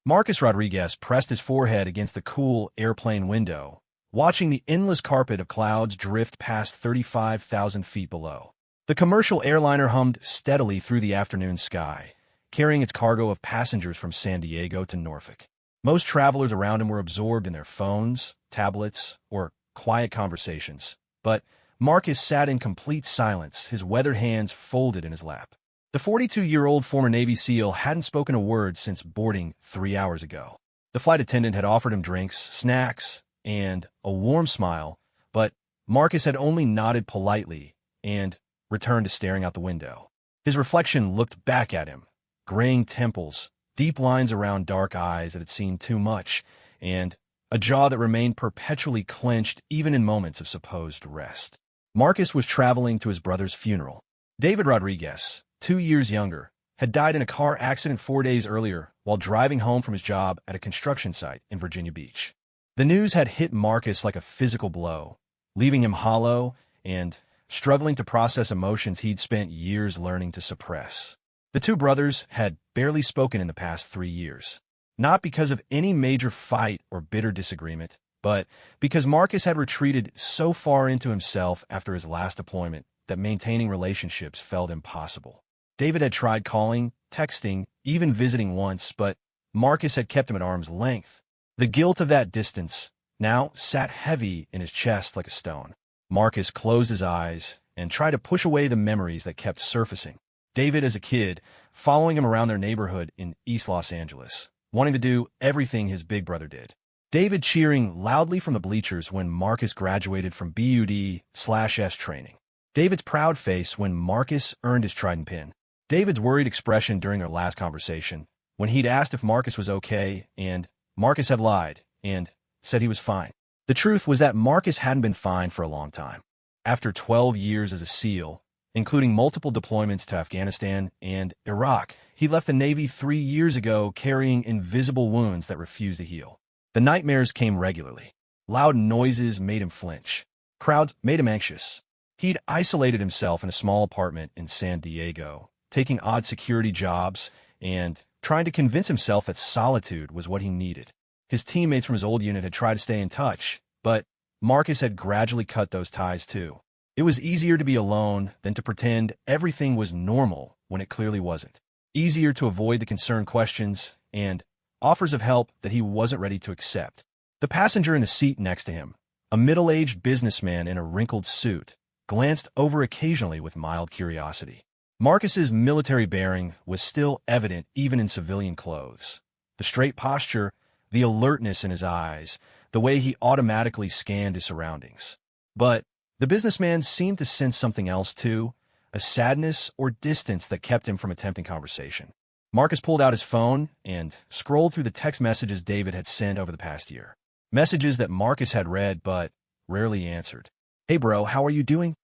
Marcus Rodriguez pressed his forehead against the cool airplane window, watching the endless carpet of clouds drift past 35,000 feet below. The commercial airliner hummed steadily through the afternoon sky, carrying its cargo of passengers from San Diego to Norfolk. Most travelers around him were absorbed in their phones, tablets, or quiet conversations, but Marcus sat in complete silence, his weathered hands folded in his lap. The 42-year-old former Navy SEAL hadn't spoken a word since boarding 3 hours ago. The flight attendant had offered him drinks, snacks, and a warm smile, but Marcus had only nodded politely and returned to staring out the window. His reflection looked back at him, graying temples, deep lines around dark eyes that had seen too much, and a jaw that remained perpetually clenched even in moments of supposed rest. Marcus was traveling to his brother's funeral. David Rodriguez, 2 years younger, had died in a car accident 4 days earlier while driving home from his job at a construction site in Virginia Beach. The news had hit Marcus like a physical blow, leaving him hollow and struggling to process emotions he'd spent years learning to suppress. The two brothers had barely spoken in the past 3 years, not because of any major fight or bitter disagreement, but because Marcus had retreated so far into himself after his last deployment that maintaining relationships felt impossible. David had tried calling, texting, even visiting once, but Marcus had kept him at arm's length. The guilt of that distance now sat heavy in his chest like a stone. Marcus closed his eyes and tried to push away the memories that kept surfacing. David as a kid, following him around their neighborhood in East Los Angeles, wanting to do everything his big brother did. David cheering loudly from the bleachers when Marcus graduated from BUD/S training. David's proud face when Marcus earned his trident pin. David's worried expression during their last conversation, when he'd asked if Marcus was okay, and Marcus had lied and said he was fine. The truth was that Marcus hadn't been fine for a long time. After 12 years as a SEAL, including multiple deployments to Afghanistan and Iraq, he left the Navy 3 years ago carrying invisible wounds that refused to heal. The nightmares came regularly. Loud noises made him flinch. Crowds made him anxious. He'd isolated himself in a small apartment in San Diego, taking odd security jobs and trying to convince himself that solitude was what he needed. His teammates from his old unit had tried to stay in touch, but Marcus had gradually cut those ties too. It was easier to be alone than to pretend everything was normal when it clearly wasn't. Easier to avoid the concerned questions and offers of help that he wasn't ready to accept. The passenger in the seat next to him, a middle-aged businessman in a wrinkled suit, glanced over occasionally with mild curiosity. Marcus's military bearing was still evident even in civilian clothes. The straight posture, the alertness in his eyes, the way he automatically scanned his surroundings. But the businessman seemed to sense something else too, a sadness or distance that kept him from attempting conversation. Marcus pulled out his phone and scrolled through the text messages David had sent over the past year. Messages that Marcus had read but rarely answered. "Hey bro, how are you doing?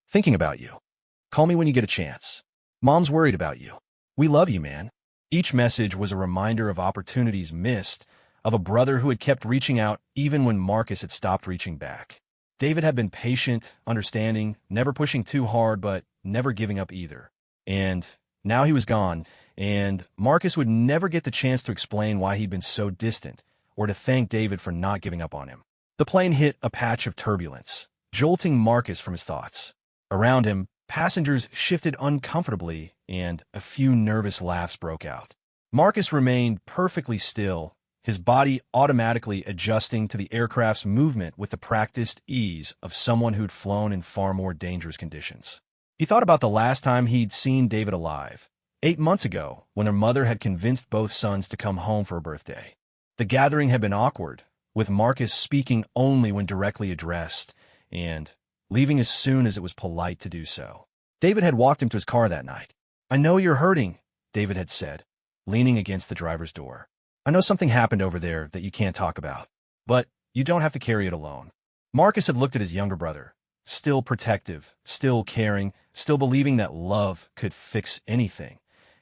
Thinking about you. Call me when you get a chance. Mom's worried about you. We love you, man." Each message was a reminder of opportunities missed, of a brother who had kept reaching out even when Marcus had stopped reaching back. David had been patient, understanding, never pushing too hard, but never giving up either. And now he was gone, and Marcus would never get the chance to explain why he'd been so distant, or to thank David for not giving up on him. The plane hit a patch of turbulence, jolting Marcus from his thoughts. Around him, passengers shifted uncomfortably, and a few nervous laughs broke out. Marcus remained perfectly still, his body automatically adjusting to the aircraft's movement with the practiced ease of someone who'd flown in far more dangerous conditions. He thought about the last time he'd seen David alive, 8 months ago, when her mother had convinced both sons to come home for her birthday. The gathering had been awkward, with Marcus speaking only when directly addressed, and leaving as soon as it was polite to do so. David had walked him to his car that night. "I know you're hurting," David had said, leaning against the driver's door. "I know something happened over there that you can't talk about, but you don't have to carry it alone." Marcus had looked at his younger brother, still protective, still caring, still believing that love could fix anything,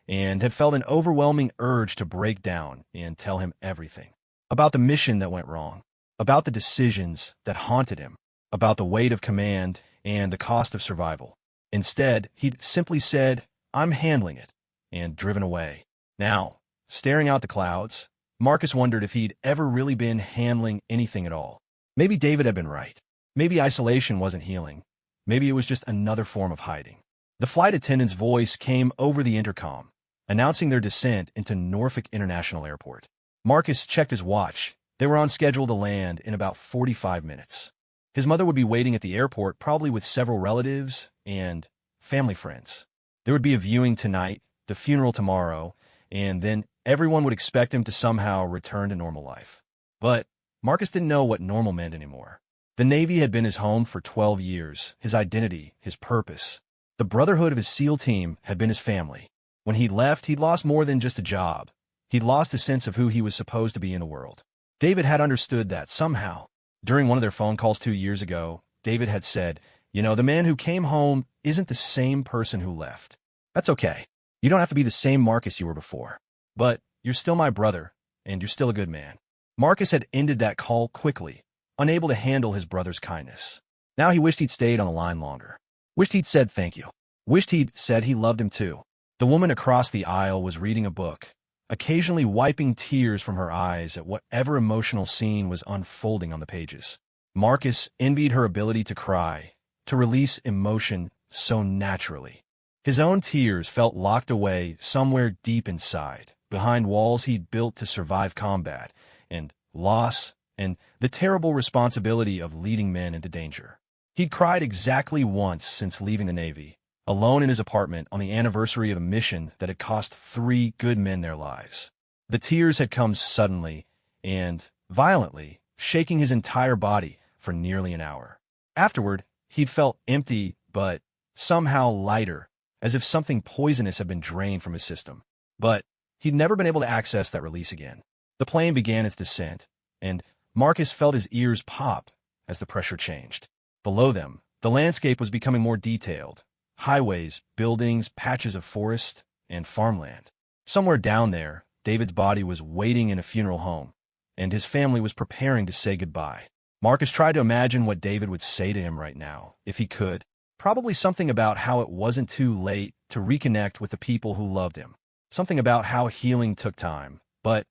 and had felt an overwhelming urge to break down and tell him everything. About the mission that went wrong, about the decisions that haunted him, about the weight of command and the cost of survival. Instead, he'd simply said, "I'm handling it," and driven away. Now, staring out the clouds, Marcus wondered if he'd ever really been handling anything at all. Maybe David had been right. Maybe isolation wasn't healing. Maybe it was just another form of hiding. The flight attendant's voice came over the intercom, announcing their descent into Norfolk International Airport. Marcus checked his watch. They were on schedule to land in about 45 minutes. His mother would be waiting at the airport, probably with several relatives and family friends. There would be a viewing tonight, the funeral tomorrow, and then everyone would expect him to somehow return to normal life. But Marcus didn't know what normal meant anymore. The Navy had been his home for 12 years, his identity, his purpose. The brotherhood of his SEAL team had been his family. When he left, he'd lost more than just a job. He'd lost a sense of who he was supposed to be in the world. David had understood that somehow. During one of their phone calls 2 years ago, David had said, the man who came home isn't the same person who left. That's okay. You don't have to be the same Marcus you were before. But you're still my brother, and you're still a good man. Marcus had ended that call quickly, unable to handle his brother's kindness. Now he wished he'd stayed on the line longer. Wished he'd said thank you. Wished he'd said he loved him too. The woman across the aisle was reading a book, occasionally wiping tears from her eyes at whatever emotional scene was unfolding on the pages. Marcus envied her ability to cry, to release emotion so naturally. His own tears felt locked away somewhere deep inside, behind walls he'd built to survive combat, and loss, and the terrible responsibility of leading men into danger. He'd cried exactly once since leaving the Navy, alone in his apartment on the anniversary of a mission that had cost 3 good men their lives. The tears had come suddenly and violently, shaking his entire body for nearly an hour. Afterward, he'd felt empty, but somehow lighter, as if something poisonous had been drained from his system. But he'd never been able to access that release again. The plane began its descent, and Marcus felt his ears pop as the pressure changed. Below them, the landscape was becoming more detailed. Highways, buildings, patches of forest, and farmland. Somewhere down there, David's body was waiting in a funeral home, and his family was preparing to say goodbye. Marcus tried to imagine what David would say to him right now, if he could. Probably something about how it wasn't too late to reconnect with the people who loved him. Something about how healing took time, but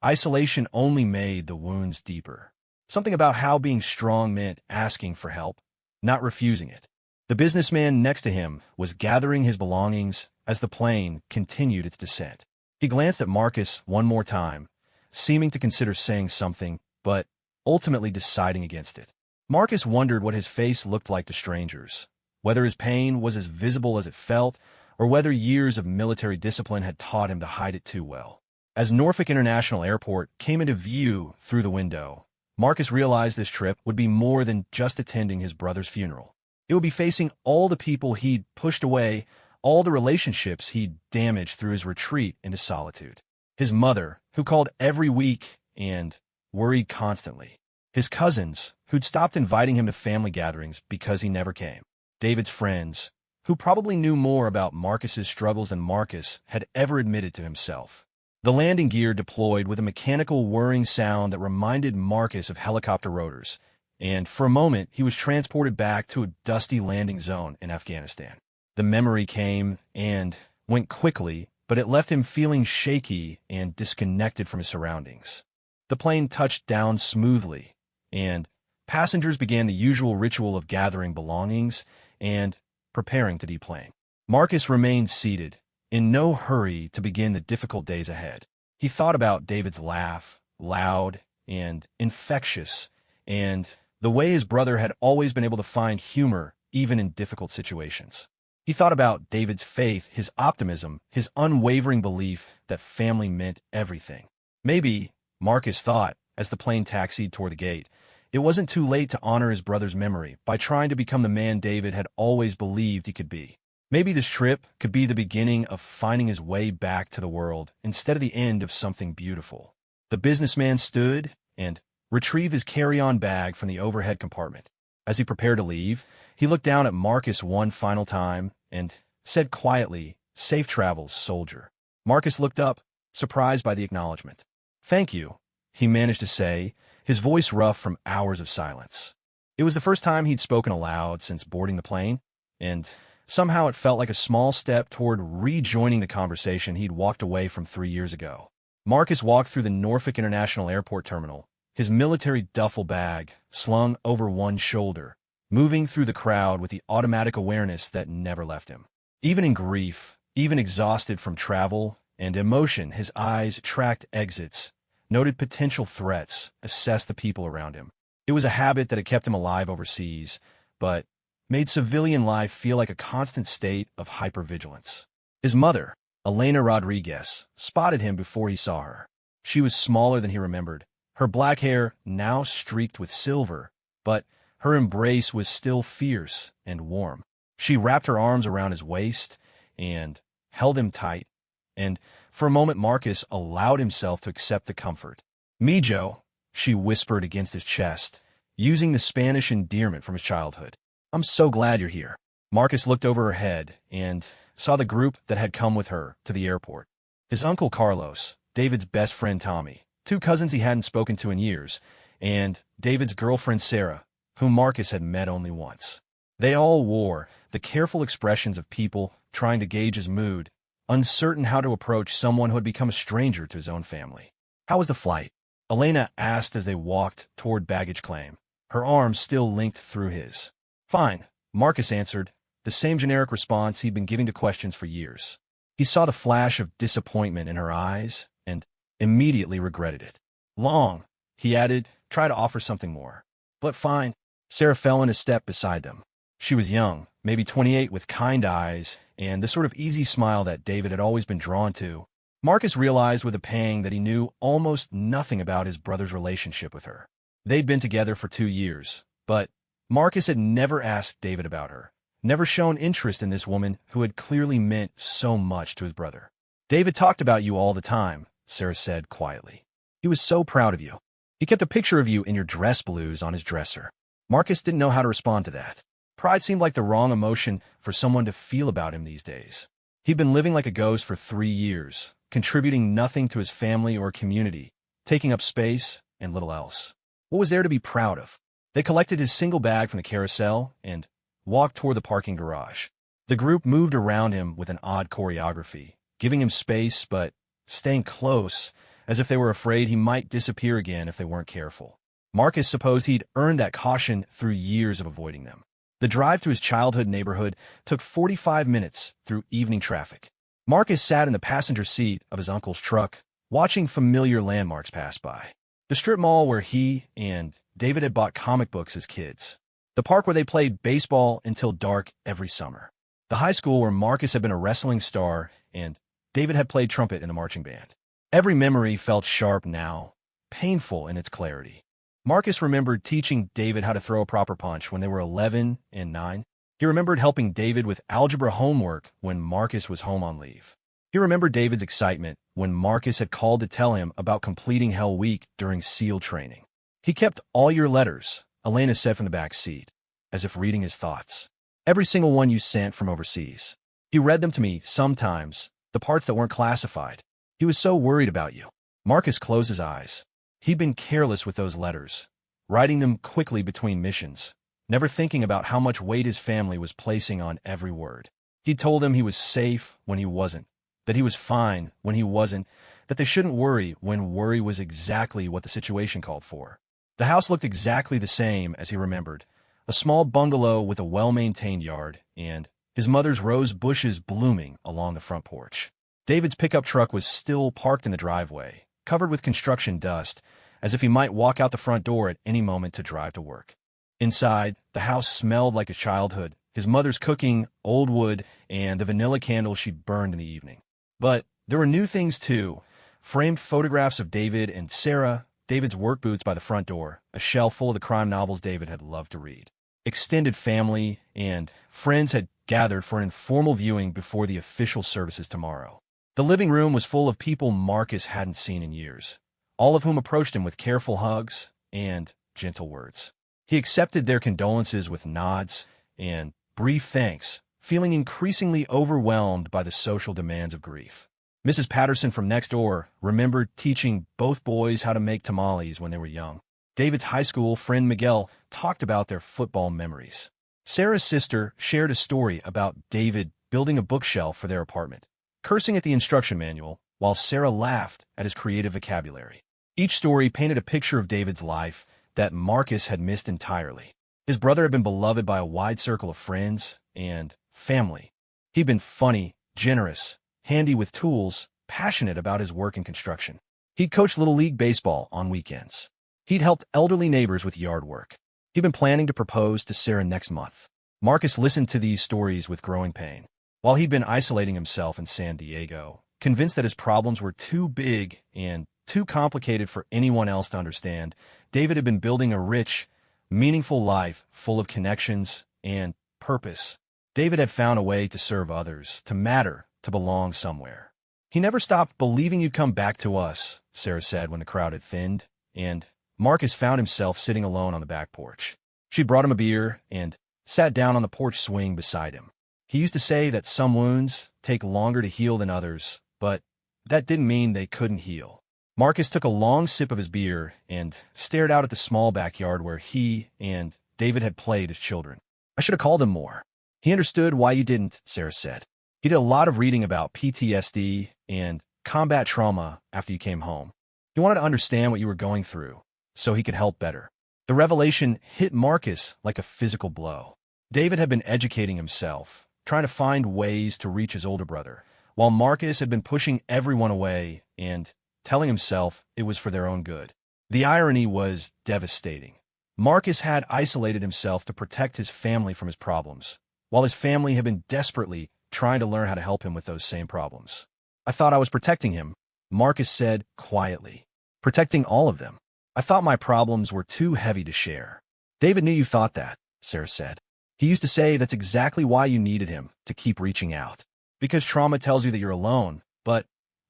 isolation only made the wounds deeper. Something about how being strong meant asking for help, not refusing it. The businessman next to him was gathering his belongings as the plane continued its descent. He glanced at Marcus one more time, seeming to consider saying something, but ultimately deciding against it. Marcus wondered what his face looked like to strangers, whether his pain was as visible as it felt, or whether years of military discipline had taught him to hide it too well. As Norfolk International Airport came into view through the window, Marcus realized this trip would be more than just attending his brother's funeral. It would be facing all the people he'd pushed away, all the relationships he'd damaged through his retreat into solitude. His mother, who called every week and worried constantly. His cousins, who'd stopped inviting him to family gatherings because he never came. David's friends, who probably knew more about Marcus's struggles than Marcus had ever admitted to himself. The landing gear deployed with a mechanical whirring sound that reminded Marcus of helicopter rotors, and for a moment he was transported back to a dusty landing zone in Afghanistan. The memory came and went quickly, but it left him feeling shaky and disconnected from his surroundings. The plane touched down smoothly, and passengers began the usual ritual of gathering belongings and preparing to deplane. Marcus remained seated, in no hurry to begin the difficult days ahead. He thought about David's laugh, loud and infectious, and the way his brother had always been able to find humor even in difficult situations. He thought about David's faith, his optimism, his unwavering belief that family meant everything. Maybe, Marcus thought, as the plane taxied toward the gate, it wasn't too late to honor his brother's memory by trying to become the man David had always believed he could be. Maybe this trip could be the beginning of finding his way back to the world instead of the end of something beautiful. The businessman stood and retrieved his carry-on bag from the overhead compartment. As he prepared to leave, he looked down at Marcus one final time and said quietly, "Safe travels, soldier." Marcus looked up, surprised by the acknowledgement. "Thank you," he managed to say, his voice rough from hours of silence. It was the first time he'd spoken aloud since boarding the plane, and somehow it felt like a small step toward rejoining the conversation he'd walked away from 3 years ago. Marcus walked through the Norfolk International Airport terminal, his military duffel bag slung over one shoulder, moving through the crowd with the automatic awareness that never left him. Even in grief, even exhausted from travel and emotion, his eyes tracked exits, noted potential threats, assessed the people around him. It was a habit that had kept him alive overseas, but made civilian life feel like a constant state of hypervigilance. His mother, Elena Rodriguez, spotted him before he saw her. She was smaller than he remembered, her black hair now streaked with silver, but her embrace was still fierce and warm. She wrapped her arms around his waist and held him tight, and for a moment Marcus allowed himself to accept the comfort. "Mijo," she whispered against his chest, using the Spanish endearment from his childhood. "I'm so glad you're here." Marcus looked over her head and saw the group that had come with her to the airport. His uncle Carlos, David's best friend Tommy, two cousins he hadn't spoken to in years, and David's girlfriend Sarah, whom Marcus had met only once. They all wore the careful expressions of people trying to gauge his mood, uncertain how to approach someone who had become a stranger to his own family. "How was the flight?" Elena asked as they walked toward baggage claim, her arms still linked through his. "Fine," Marcus answered, the same generic response he'd been giving to questions for years. He saw the flash of disappointment in her eyes and immediately regretted it. "Long," he added, try to offer something more. "But fine." Sarah fell in a step beside them. She was young, maybe 28, with kind eyes and the sort of easy smile that David had always been drawn to. Marcus realized with a pang that he knew almost nothing about his brother's relationship with her. They'd been together for 2 years, but Marcus had never asked David about her, never shown interest in this woman who had clearly meant so much to his brother. "David talked about you all the time," Sarah said quietly. "He was so proud of you. He kept a picture of you in your dress blues on his dresser." Marcus didn't know how to respond to that. Pride seemed like the wrong emotion for someone to feel about him these days. He'd been living like a ghost for 3 years, contributing nothing to his family or community, taking up space and little else. What was there to be proud of? They collected his single bag from the carousel and walked toward the parking garage. The group moved around him with an odd choreography, giving him space but staying close, as if they were afraid he might disappear again if they weren't careful. Marcus supposed he'd earned that caution through years of avoiding them. The drive to his childhood neighborhood took 45 minutes through evening traffic. Marcus sat in the passenger seat of his uncle's truck, watching familiar landmarks pass by. The strip mall where he and David had bought comic books as kids. The park where they played baseball until dark every summer. The high school where Marcus had been a wrestling star and David had played trumpet in the marching band. Every memory felt sharp now, painful in its clarity. Marcus remembered teaching David how to throw a proper punch when they were 11 and 9. He remembered helping David with algebra homework when Marcus was home on leave. He remembered David's excitement when Marcus had called to tell him about completing Hell Week during SEAL training. "He kept all your letters," Elena said from the back seat, as if reading his thoughts. "Every single one you sent from overseas. He read them to me sometimes, the parts that weren't classified. He was so worried about you." Marcus closed his eyes. He'd been careless with those letters, writing them quickly between missions, never thinking about how much weight his family was placing on every word. He told them he was safe when he wasn't, that he was fine when he wasn't, that they shouldn't worry when worry was exactly what the situation called for. The house looked exactly the same as he remembered, a small bungalow with a well-maintained yard, and his mother's rose bushes blooming along the front porch. David's pickup truck was still parked in the driveway, covered with construction dust, as if he might walk out the front door at any moment to drive to work. Inside, the house smelled like his childhood, his mother's cooking, old wood, and the vanilla candles she'd burned in the evening. But there were new things too. Framed photographs of David and Sarah, David's work boots by the front door, a shelf full of the crime novels David had loved to read. Extended family and friends had gathered for an informal viewing before the official services tomorrow. The living room was full of people Marcus hadn't seen in years, all of whom approached him with careful hugs and gentle words. He accepted their condolences with nods and brief thanks, feeling increasingly overwhelmed by the social demands of grief. Mrs. Patterson from next door remembered teaching both boys how to make tamales when they were young. David's high school friend Miguel talked about their football memories. Sarah's sister shared a story about David building a bookshelf for their apartment. Cursing at the instruction manual, while Sarah laughed at his creative vocabulary. Each story painted a picture of David's life that Marcus had missed entirely. His brother had been beloved by a wide circle of friends and family. He'd been funny, generous, handy with tools, passionate about his work in construction. He'd coached Little League baseball on weekends. He'd helped elderly neighbors with yard work. He'd been planning to propose to Sarah next month. Marcus listened to these stories with growing pain. While he'd been isolating himself in San Diego, convinced that his problems were too big and too complicated for anyone else to understand, David had been building a rich, meaningful life full of connections and purpose. David had found a way to serve others, to matter, to belong somewhere. He never stopped believing you'd come back to us, Sarah said when the crowd had thinned, and Marcus found himself sitting alone on the back porch. She brought him a beer and sat down on the porch swing beside him. He used to say that some wounds take longer to heal than others, but that didn't mean they couldn't heal. Marcus took a long sip of his beer and stared out at the small backyard where he and David had played as children. I should have called him more. He understood why you didn't, Sarah said. He did a lot of reading about PTSD and combat trauma after you came home. He wanted to understand what you were going through so he could help better. The revelation hit Marcus like a physical blow. David had been educating himself, trying to find ways to reach his older brother, while Marcus had been pushing everyone away and telling himself it was for their own good. The irony was devastating. Marcus had isolated himself to protect his family from his problems, while his family had been desperately trying to learn how to help him with those same problems. I thought I was protecting him, Marcus said quietly. Protecting all of them. I thought my problems were too heavy to share. David knew you thought that, Sarah said. He used to say that's exactly why you needed him, to keep reaching out. Because trauma tells you that you're alone, but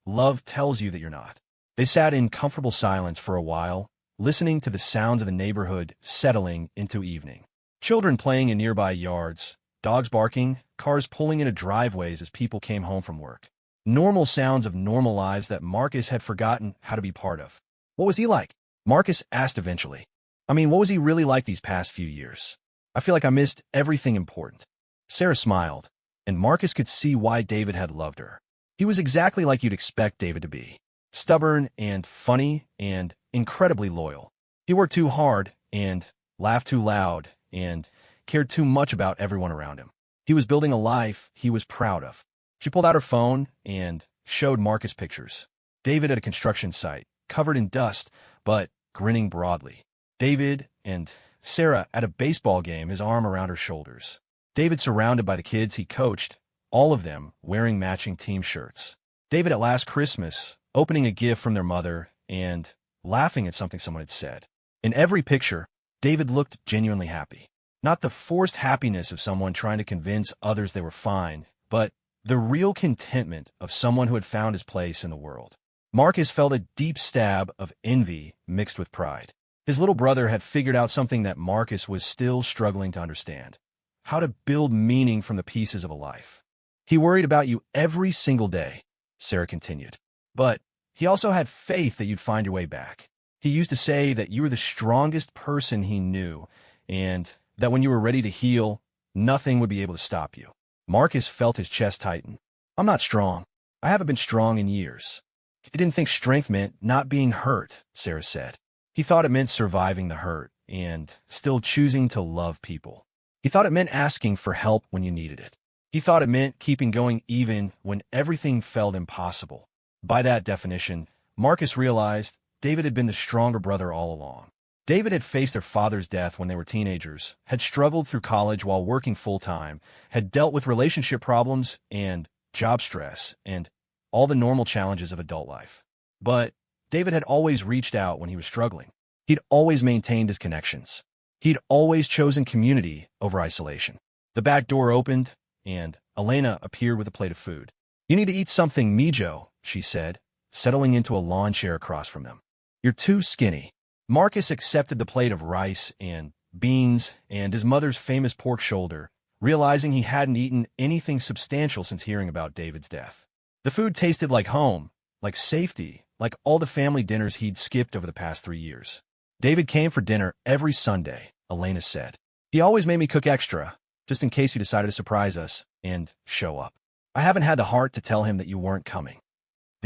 love tells you that you're not. They sat in comfortable silence for a while, listening to the sounds of the neighborhood settling into evening. Children playing in nearby yards, dogs barking, cars pulling into driveways as people came home from work. Normal sounds of normal lives that Marcus had forgotten how to be part of. What was he like? Marcus asked eventually. What was he really like these past few years? I feel like I missed everything important. Sarah smiled, and Marcus could see why David had loved her. He was exactly like you'd expect David to be. Stubborn and funny and incredibly loyal. He worked too hard and laughed too loud and cared too much about everyone around him. He was building a life he was proud of. She pulled out her phone and showed Marcus pictures. David at a construction site, covered in dust, but grinning broadly. David and Sarah at a baseball game, his arm around her shoulders. David surrounded by the kids he coached, all of them wearing matching team shirts. David at last Christmas, opening a gift from their mother and laughing at something someone had said. In every picture, David looked genuinely happy. Not the forced happiness of someone trying to convince others they were fine, but the real contentment of someone who had found his place in the world. Marcus felt a deep stab of envy mixed with pride. His little brother had figured out something that Marcus was still struggling to understand. How to build meaning from the pieces of a life. He worried about you every single day, Sarah continued. But he also had faith that you'd find your way back. He used to say that you were the strongest person he knew, and that when you were ready to heal, nothing would be able to stop you. Marcus felt his chest tighten. I'm not strong. I haven't been strong in years. He didn't think strength meant not being hurt, Sarah said. He thought it meant surviving the hurt and still choosing to love people. He thought it meant asking for help when you needed it. He thought it meant keeping going even when everything felt impossible. By that definition, Marcus realized David had been the stronger brother all along. David had faced their father's death when they were teenagers, had struggled through college while working full-time, had dealt with relationship problems and job stress and all the normal challenges of adult life. But David had always reached out when he was struggling. He'd always maintained his connections. He'd always chosen community over isolation. The back door opened, and Elena appeared with a plate of food. You need to eat something, Mijo, she said, settling into a lawn chair across from them. You're too skinny. Marcus accepted the plate of rice and beans and his mother's famous pork shoulder, realizing he hadn't eaten anything substantial since hearing about David's death. The food tasted like home, like safety, like all the family dinners he'd skipped over the past 3 years. David came for dinner every Sunday, Elena said. He always made me cook extra, just in case he decided to surprise us and show up. I haven't had the heart to tell him that you weren't coming.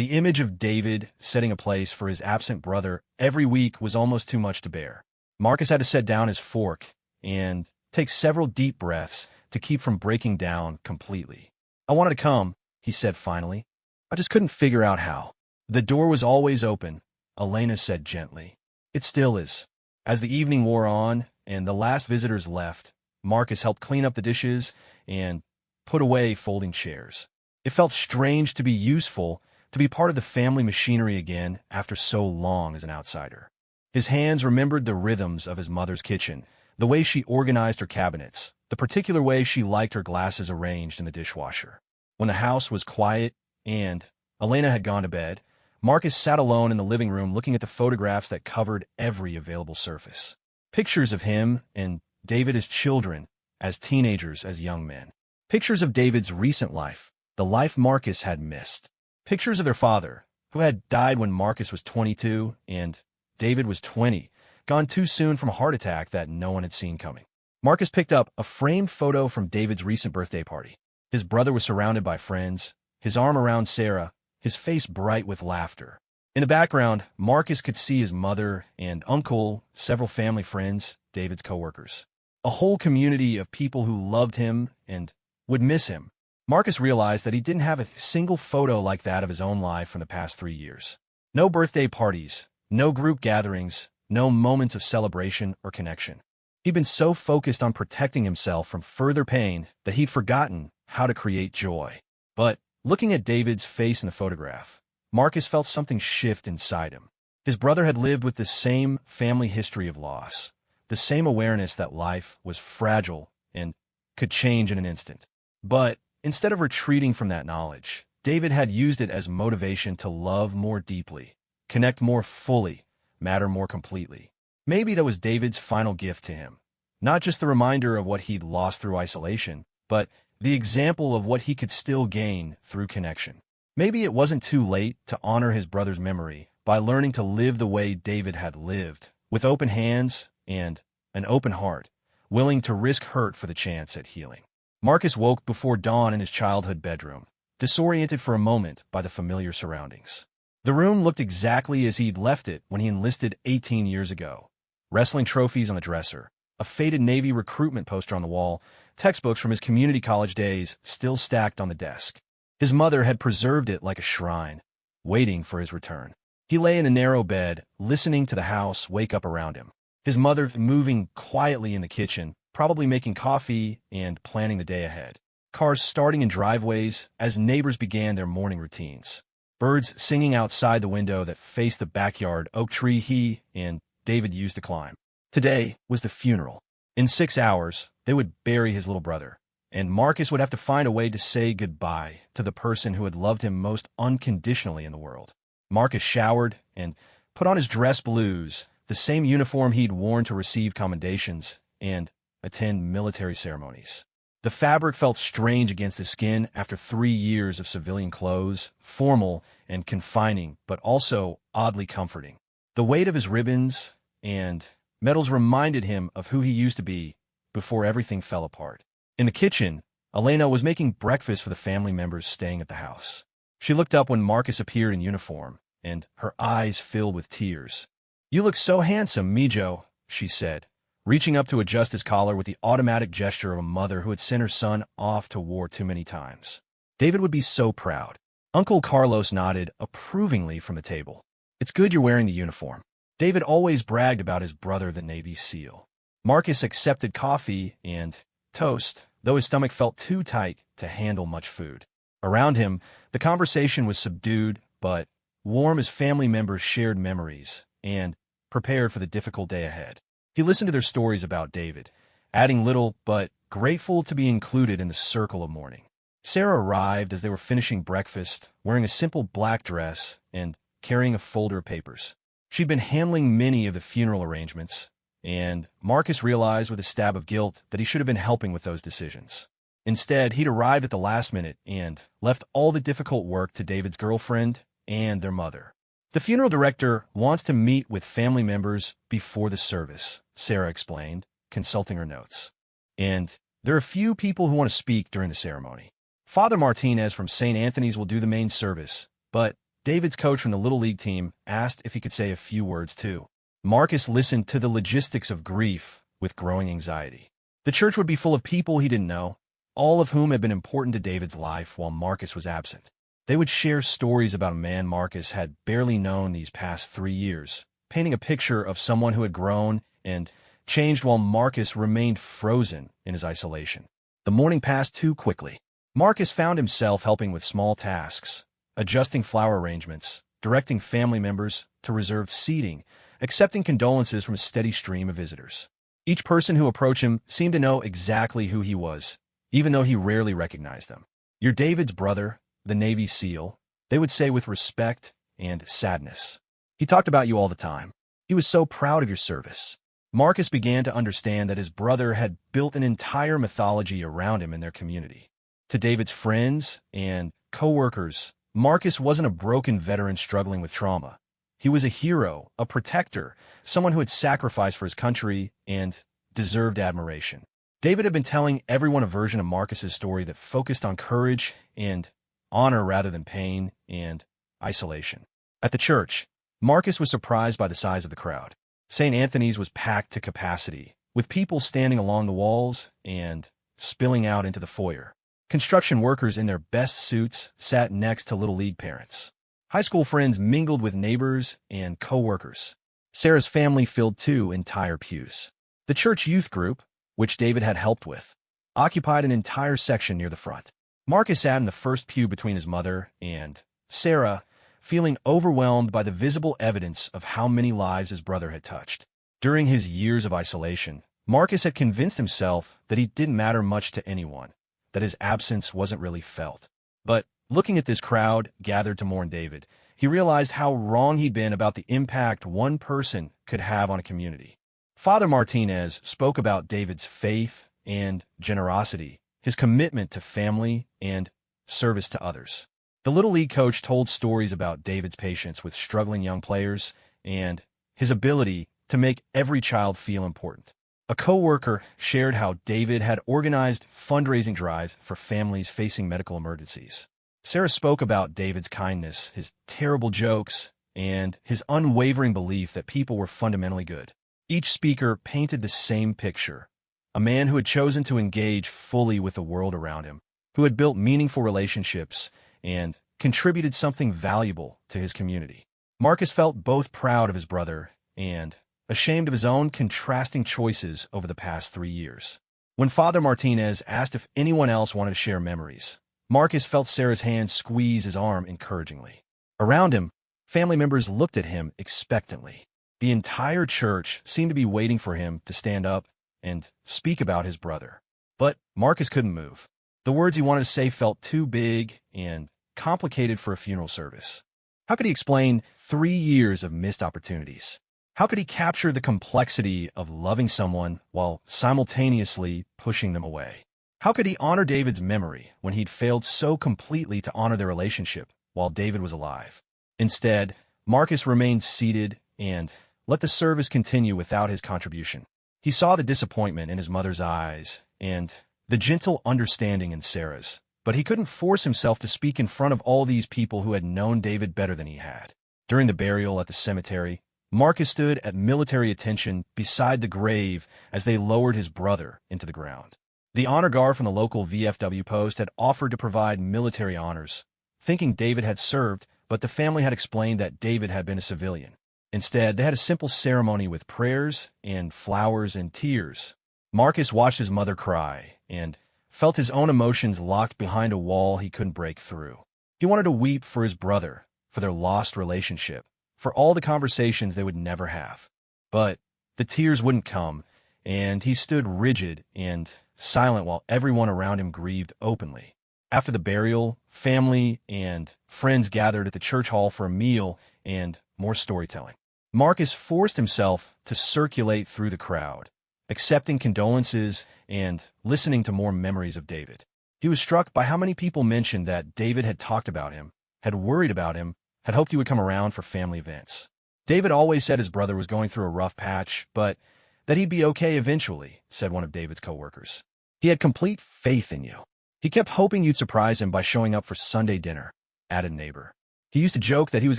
The image of David setting a place for his absent brother every week was almost too much to bear. Marcus had to set down his fork and take several deep breaths to keep from breaking down completely. "I wanted to come," he said finally. "I just couldn't figure out how." "The door was always open," Elena said gently. "It still is." As the evening wore on and the last visitors left, Marcus helped clean up the dishes and put away folding chairs. It felt strange to be useful, to be part of the family machinery again after so long as an outsider. His hands remembered the rhythms of his mother's kitchen, the way she organized her cabinets, the particular way she liked her glasses arranged in the dishwasher. When the house was quiet and Elena had gone to bed, Marcus sat alone in the living room looking at the photographs that covered every available surface. Pictures of him and David as children, as teenagers, as young men. Pictures of David's recent life, the life Marcus had missed. Pictures of their father, who had died when Marcus was 22 and David was 20, gone too soon from a heart attack that no one had seen coming. Marcus picked up a framed photo from David's recent birthday party. His brother was surrounded by friends, his arm around Sarah, his face bright with laughter. In the background, Marcus could see his mother and uncle, several family friends, David's coworkers. A whole community of people who loved him and would miss him. Marcus realized that he didn't have a single photo like that of his own life from the past 3 years. No birthday parties, no group gatherings, no moments of celebration or connection. He'd been so focused on protecting himself from further pain that he'd forgotten how to create joy. But looking at David's face in the photograph, Marcus felt something shift inside him. His brother had lived with the same family history of loss, the same awareness that life was fragile and could change in an instant. But instead of retreating from that knowledge, David had used it as motivation to love more deeply, connect more fully, matter more completely. Maybe that was David's final gift to him. Not just the reminder of what he'd lost through isolation, but the example of what he could still gain through connection. Maybe it wasn't too late to honor his brother's memory by learning to live the way David had lived, with open hands and an open heart, willing to risk hurt for the chance at healing. Marcus woke before dawn in his childhood bedroom, disoriented for a moment by the familiar surroundings. The room looked exactly as he'd left it when he enlisted 18 years ago. Wrestling trophies on the dresser, a faded Navy recruitment poster on the wall, textbooks from his community college days still stacked on the desk. His mother had preserved it like a shrine, waiting for his return. He lay in a narrow bed, listening to the house wake up around him. His mother moving quietly in the kitchen, probably making coffee and planning the day ahead. Cars starting in driveways as neighbors began their morning routines. Birds singing outside the window that faced the backyard oak tree he and David used to climb. Today was the funeral. In 6 hours, they would bury his little brother, and Marcus would have to find a way to say goodbye to the person who had loved him most unconditionally in the world. Marcus showered and put on his dress blues, the same uniform he'd worn to receive commendations and attend military ceremonies. The fabric felt strange against his skin after 3 years of civilian clothes, formal and confining, but also oddly comforting. The weight of his ribbons and medals reminded him of who he used to be before everything fell apart. In the kitchen, Elena was making breakfast for the family members staying at the house. She looked up when Marcus appeared in uniform, and her eyes filled with tears. "You look so handsome, Mijo," she said, reaching up to adjust his collar with the automatic gesture of a mother who had sent her son off to war too many times. David would be so proud. Uncle Carlos nodded approvingly from the table. "It's good you're wearing the uniform." David always bragged about his brother, the Navy SEAL. Marcus accepted coffee and toast, though his stomach felt too tight to handle much food. Around him, the conversation was subdued, but warm as family members shared memories and prepared for the difficult day ahead. He listened to their stories about David, adding little but grateful to be included in the circle of mourning. Sarah arrived as they were finishing breakfast, wearing a simple black dress and carrying a folder of papers. She'd been handling many of the funeral arrangements, and Marcus realized with a stab of guilt that he should have been helping with those decisions. Instead, he'd arrived at the last minute and left all the difficult work to David's girlfriend and their mother. "The funeral director wants to meet with family members before the service," Sarah explained, consulting her notes. "And there are a few people who want to speak during the ceremony. Father Martinez from St. Anthony's will do the main service, but David's coach from the Little League team, asked if he could say a few words too. Marcus listened to the logistics of grief with growing anxiety. The church would be full of people he didn't know, all of whom had been important to David's life while Marcus was absent. They would share stories about a man Marcus had barely known these past 3 years, painting a picture of someone who had grown and changed while Marcus remained frozen in his isolation. The morning passed too quickly. Marcus found himself helping with small tasks, adjusting flower arrangements, directing family members to reserved seating, accepting condolences from a steady stream of visitors. Each person who approached him seemed to know exactly who he was, even though he rarely recognized them. "You're David's brother, the Navy SEAL," they would say with respect and sadness. "He talked about you all the time. He was so proud of your service." Marcus began to understand that his brother had built an entire mythology around him in their community. To David's friends and co-workers, Marcus wasn't a broken veteran struggling with trauma. He was a hero, a protector, someone who had sacrificed for his country and deserved admiration. David had been telling everyone a version of Marcus's story that focused on courage and honor rather than pain and isolation. At the church, Marcus was surprised by the size of the crowd. St. Anthony's was packed to capacity, with people standing along the walls and spilling out into the foyer. Construction workers in their best suits sat next to Little League parents. High school friends mingled with neighbors and co-workers. Sarah's family filled 2 entire pews. The church youth group, which David had helped with, occupied an entire section near the front. Marcus sat in the first pew between his mother and Sarah, feeling overwhelmed by the visible evidence of how many lives his brother had touched. During his years of isolation, Marcus had convinced himself that he didn't matter much to anyone, that his absence wasn't really felt. But looking at this crowd gathered to mourn David, he realized how wrong he'd been about the impact one person could have on a community. Father Martinez spoke about David's faith and generosity, his commitment to family and service to others. The Little League coach told stories about David's patience with struggling young players and his ability to make every child feel important. A co-worker shared how David had organized fundraising drives for families facing medical emergencies. Sarah spoke about David's kindness, his terrible jokes, and his unwavering belief that people were fundamentally good. Each speaker painted the same picture: a man who had chosen to engage fully with the world around him, who had built meaningful relationships and contributed something valuable to his community. Marcus felt both proud of his brother and ashamed of his own contrasting choices over the past 3 years. When Father Martinez asked if anyone else wanted to share memories, Marcus felt Sarah's hand squeeze his arm encouragingly. Around him, family members looked at him expectantly. The entire church seemed to be waiting for him to stand up and speak about his brother. But Marcus couldn't move. The words he wanted to say felt too big and complicated for a funeral service. How could he explain 3 years of missed opportunities? How could he capture the complexity of loving someone while simultaneously pushing them away? How could he honor David's memory when he'd failed so completely to honor their relationship while David was alive? Instead, Marcus remained seated and let the service continue without his contribution. He saw the disappointment in his mother's eyes and the gentle understanding in Sarah's, but he couldn't force himself to speak in front of all these people who had known David better than he had. During the burial at the cemetery, Marcus stood at military attention beside the grave as they lowered his brother into the ground. The honor guard from the local VFW post had offered to provide military honors, thinking David had served, but the family had explained that David had been a civilian. Instead, they had a simple ceremony with prayers and flowers and tears. Marcus watched his mother cry and felt his own emotions locked behind a wall he couldn't break through. He wanted to weep for his brother, for their lost relationship, for all the conversations they would never have. But the tears wouldn't come, and he stood rigid and silent while everyone around him grieved openly. After the burial, family and friends gathered at the church hall for a meal and more storytelling. Marcus forced himself to circulate through the crowd, accepting condolences and listening to more memories of David. He was struck by how many people mentioned that David had talked about him, had worried about him, had hoped he would come around for family events. David always said his brother was going through a rough patch, but that he'd be okay eventually, said one of David's co-workers. He had complete faith in you. He kept hoping you'd surprise him by showing up for Sunday dinner, added a neighbor. He used to joke that he was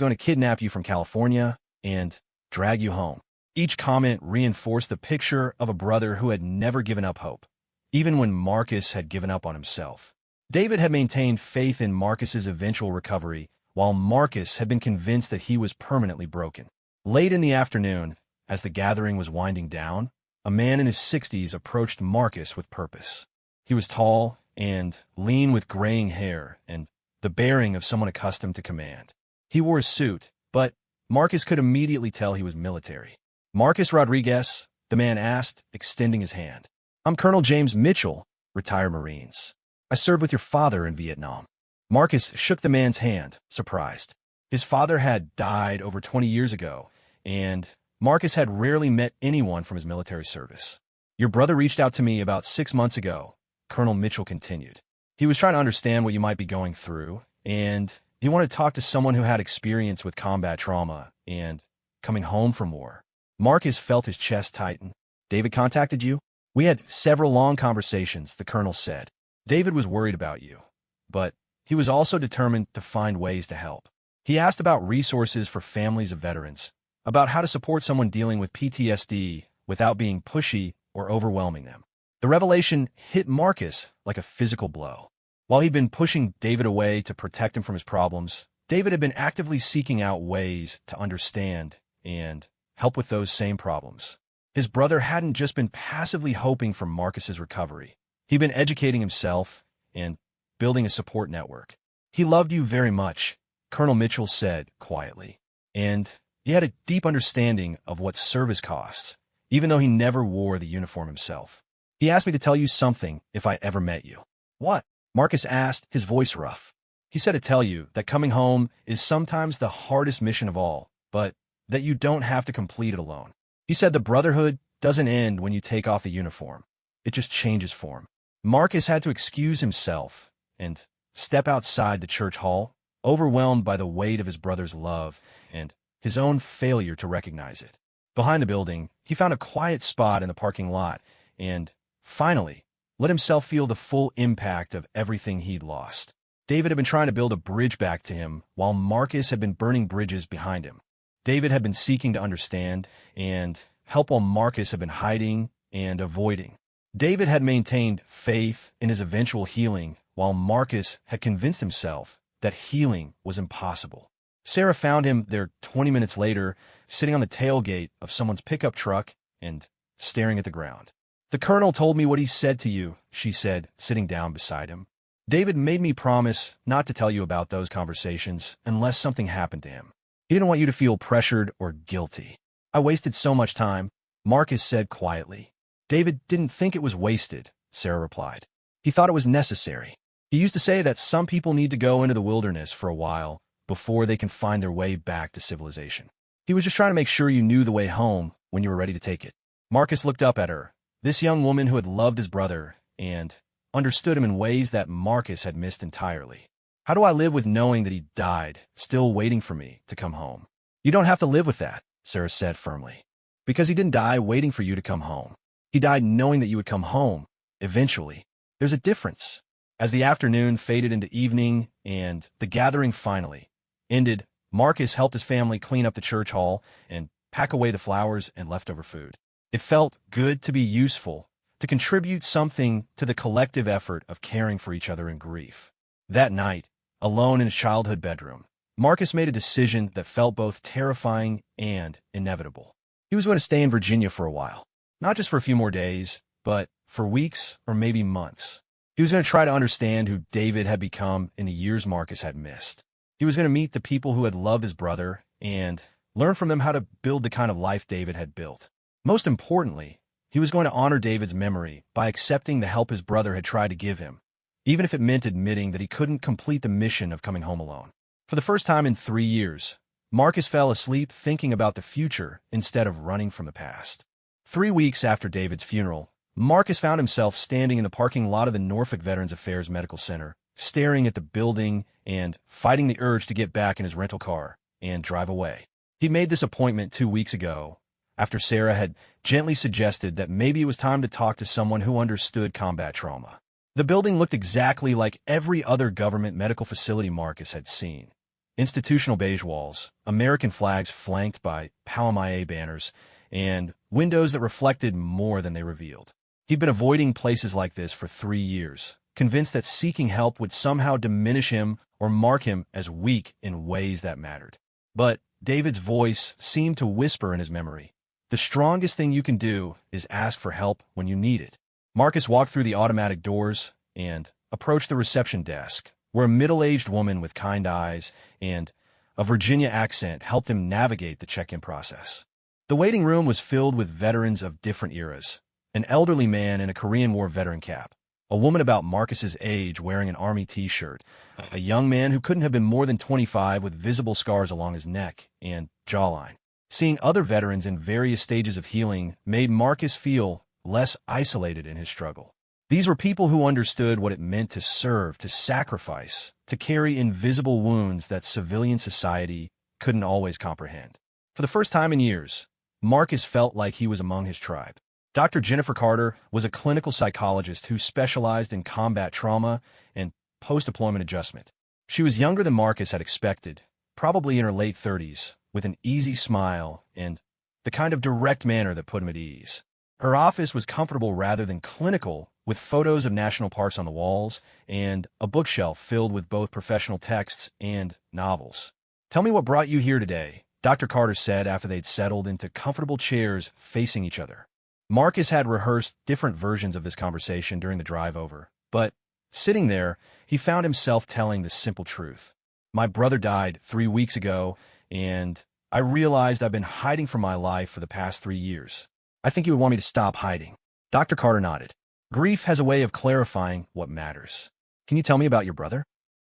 going to kidnap you from California and drag you home. Each comment reinforced the picture of a brother who had never given up hope, even when Marcus had given up on himself. David had maintained faith in Marcus's eventual recovery, while Marcus had been convinced that he was permanently broken. Late in the afternoon, as the gathering was winding down, a man in his 60s approached Marcus with purpose. He was tall and lean with graying hair and the bearing of someone accustomed to command. He wore a suit, but Marcus could immediately tell he was military. "Marcus Rodriguez," the man asked, extending his hand. "I'm Colonel James Mitchell, retired Marines. I served with your father in Vietnam." Marcus shook the man's hand, surprised. His father had died over 20 years ago, and Marcus had rarely met anyone from his military service. "Your brother reached out to me about 6 months ago," Colonel Mitchell continued. "He was trying to understand what you might be going through, and he wanted to talk to someone who had experience with combat trauma and coming home from war." Marcus felt his chest tighten. "David contacted you?" "We had several long conversations," the colonel said. "David was worried about you, but he was also determined to find ways to help. He asked about resources for families of veterans, about how to support someone dealing with PTSD without being pushy or overwhelming them." The revelation hit Marcus like a physical blow. While he'd been pushing David away to protect him from his problems, David had been actively seeking out ways to understand and help with those same problems. His brother hadn't just been passively hoping for Marcus's recovery. He'd been educating himself and building a support network. "He loved you very much," Colonel Mitchell said quietly, "and he had a deep understanding of what service costs, even though he never wore the uniform himself. He asked me to tell you something if I ever met you." "What?" Marcus asked, his voice rough. "He said to tell you that coming home is sometimes the hardest mission of all, but that you don't have to complete it alone. He said the brotherhood doesn't end when you take off the uniform. It just changes form." Marcus had to excuse himself and step outside the church hall, overwhelmed by the weight of his brother's love and his own failure to recognize it. Behind the building, he found a quiet spot in the parking lot and, finally, let himself feel the full impact of everything he'd lost. David had been trying to build a bridge back to him, while Marcus had been burning bridges behind him. David had been seeking to understand and help, while Marcus had been hiding and avoiding. David had maintained faith in his eventual healing, while Marcus had convinced himself that healing was impossible. Sarah found him there 20 minutes later, sitting on the tailgate of someone's pickup truck and staring at the ground. "The colonel told me what he said to you," she said, sitting down beside him. "David made me promise not to tell you about those conversations unless something happened to him. He didn't want you to feel pressured or guilty." "I wasted so much time," Marcus said quietly. "David didn't think it was wasted," Sarah replied. "He thought it was necessary. He used to say that some people need to go into the wilderness for a while before they can find their way back to civilization. He was just trying to make sure you knew the way home when you were ready to take it." Marcus looked up at her, this young woman who had loved his brother and understood him in ways that Marcus had missed entirely. "How do I live with knowing that he died, still waiting for me to come home?" "You don't have to live with that," Sarah said firmly. "Because he didn't die waiting for you to come home. He died knowing that you would come home, eventually. There's a difference." As the afternoon faded into evening and the gathering finally ended, Marcus helped his family clean up the church hall and pack away the flowers and leftover food. It felt good to be useful, to contribute something to the collective effort of caring for each other in grief. That night, alone in his childhood bedroom, Marcus made a decision that felt both terrifying and inevitable. He was going to stay in Virginia for a while, not just for a few more days, but for weeks or maybe months. He was going to try to understand who David had become in the years Marcus had missed. He was going to meet the people who had loved his brother and learn from them how to build the kind of life David had built. Most importantly, he was going to honor David's memory by accepting the help his brother had tried to give him, even if it meant admitting that he couldn't complete the mission of coming home alone. For the first time in 3 years, Marcus fell asleep thinking about the future instead of running from the past. 3 weeks after David's funeral, Marcus found himself standing in the parking lot of the Norfolk Veterans Affairs Medical Center, staring at the building and fighting the urge to get back in his rental car and drive away. He made this appointment 2 weeks ago, after Sarah had gently suggested that maybe it was time to talk to someone who understood combat trauma. The building looked exactly like every other government medical facility Marcus had seen. institutional beige walls, American flags flanked by Palmaia banners, and windows that reflected more than they revealed. He'd been avoiding places like this for 3 years, convinced that seeking help would somehow diminish him or mark him as weak in ways that mattered. But David's voice seemed to whisper in his memory. The strongest thing you can do is ask for help when you need it. Marcus walked through the automatic doors and approached the reception desk, where a middle-aged woman with kind eyes and a Virginia accent helped him navigate the check-in process. The waiting room was filled with veterans of different eras, an elderly man in a Korean War veteran cap, a woman about Marcus's age wearing an Army t-shirt, a young man who couldn't have been more than 25 with visible scars along his neck and jawline. Seeing other veterans in various stages of healing made Marcus feel less isolated in his struggle. These were people who understood what it meant to serve, to sacrifice, to carry invisible wounds that civilian society couldn't always comprehend. For the first time in years, Marcus felt like he was among his tribe. Dr. Jennifer Carter was a clinical psychologist who specialized in combat trauma and post-deployment adjustment. She was younger than Marcus had expected, probably in her late 30s, with an easy smile and the kind of direct manner that put him at ease. Her office was comfortable rather than clinical, with photos of national parks on the walls and a bookshelf filled with both professional texts and novels. "Tell me what brought you here today," Dr. Carter said after they'd settled into comfortable chairs facing each other. Marcus had rehearsed different versions of this conversation during the drive over, but sitting there, he found himself telling the simple truth. "My brother died 3 weeks ago, and I realized I've been hiding from my life for the past 3 years. I think you would want me to stop hiding." Dr. Carter nodded. "Grief has a way of clarifying what matters. Can you tell me about your brother?"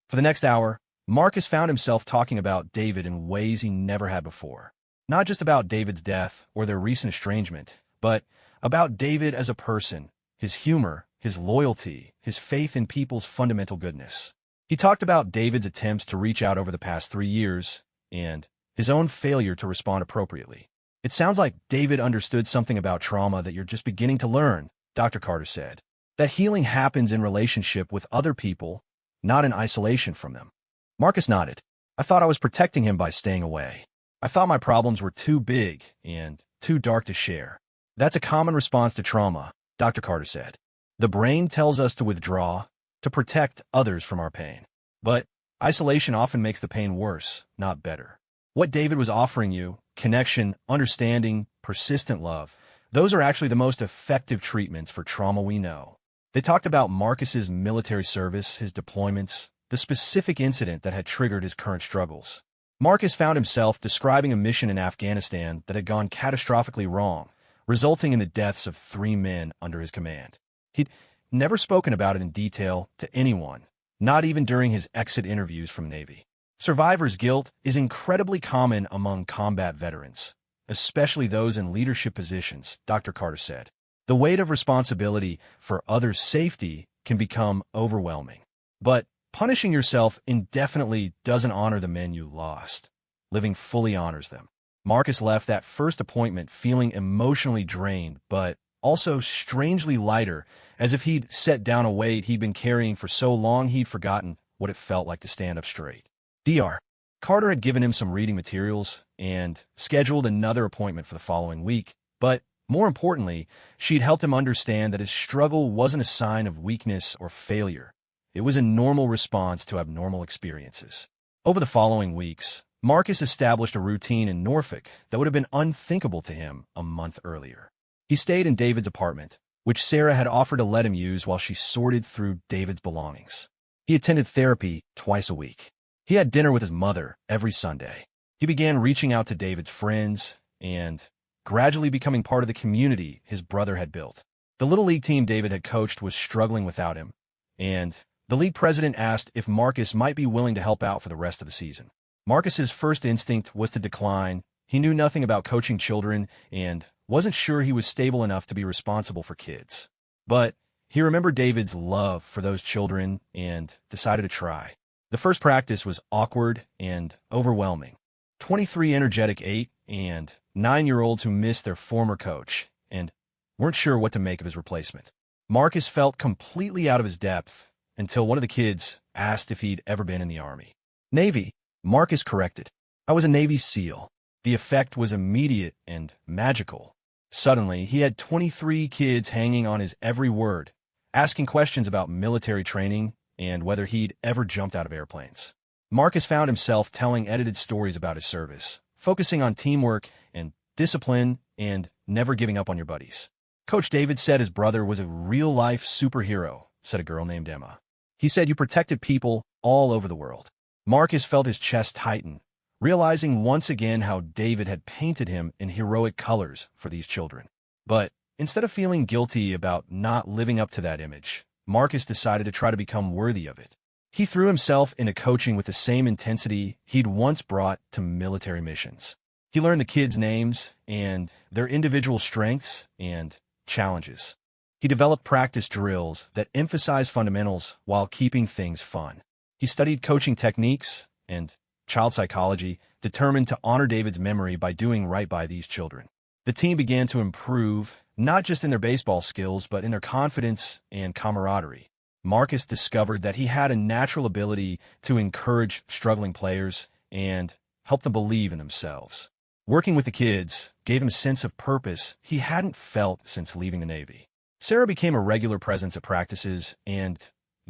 For the next hour, Marcus found himself talking about David in ways he never had before. Not just about David's death or their recent estrangement, but about David as a person, his humor, his loyalty, his faith in people's fundamental goodness. He talked about David's attempts to reach out over the past 3 years and his own failure to respond appropriately. "It sounds like David understood something about trauma that you're just beginning to learn," Dr. Carter said. "That healing happens in relationship with other people, not in isolation from them." Marcus nodded. "I thought I was protecting him by staying away. I thought my problems were too big and too dark to share." "That's a common response to trauma," Dr. Carter said. "The brain tells us to withdraw, to protect others from our pain. But isolation often makes the pain worse, not better. What David was offering you, connection, understanding, persistent love, those are actually the most effective treatments for trauma we know." They talked about Marcus's military service, his deployments, the specific incident that had triggered his current struggles. Marcus found himself describing a mission in Afghanistan that had gone catastrophically wrong, resulting in the deaths of 3 men under his command. He'd never spoken about it in detail to anyone, not even during his exit interviews from Navy. Survivor's guilt is incredibly common among combat veterans, especially those in leadership positions, Dr. Carter said. The weight of responsibility for others' safety can become overwhelming. But punishing yourself indefinitely doesn't honor the men you lost. Living fully honors them. Marcus left that first appointment feeling emotionally drained, but also strangely lighter, as if he'd set down a weight he'd been carrying for so long he'd forgotten what it felt like to stand up straight. Dr. Carter had given him some reading materials and scheduled another appointment for the following week, but more importantly, she'd helped him understand that his struggle wasn't a sign of weakness or failure. It was a normal response to abnormal experiences. Over the following weeks, Marcus established a routine in Norfolk that would have been unthinkable to him a month earlier. He stayed in David's apartment, which Sarah had offered to let him use while she sorted through David's belongings. He attended therapy twice a week. He had dinner with his mother every Sunday. He began reaching out to David's friends and gradually becoming part of the community his brother had built. The Little League team David had coached was struggling without him, and the league president asked if Marcus might be willing to help out for the rest of the season. Marcus's first instinct was to decline. He knew nothing about coaching children and wasn't sure he was stable enough to be responsible for kids. But he remembered David's love for those children and decided to try. The first practice was awkward and overwhelming. 23 energetic 8- and 9-year-olds who missed their former coach and weren't sure what to make of his replacement. Marcus felt completely out of his depth until one of the kids asked if he'd ever been in the Army. "Navy," Marcus corrected. I was a Navy SEAL. The effect was immediate and magical. Suddenly, he had 23 kids hanging on his every word, asking questions about military training and whether he'd ever jumped out of airplanes. Marcus found himself telling edited stories about his service, focusing on teamwork and discipline and never giving up on your buddies. Coach David said his brother was a real-life superhero, said a girl named Emma. He said you protected people all over the world. Marcus felt his chest tighten, realizing once again how David had painted him in heroic colors for these children. But instead of feeling guilty about not living up to that image, Marcus decided to try to become worthy of it. He threw himself into coaching with the same intensity he'd once brought to military missions. He learned the kids' names and their individual strengths and challenges. He developed practice drills that emphasized fundamentals while keeping things fun. He studied coaching techniques and child psychology, determined to honor David's memory by doing right by these children. The team began to improve, not just in their baseball skills, but in their confidence and camaraderie. Marcus discovered that he had a natural ability to encourage struggling players and help them believe in themselves. Working with the kids gave him a sense of purpose he hadn't felt since leaving the Navy. Sarah became a regular presence at practices and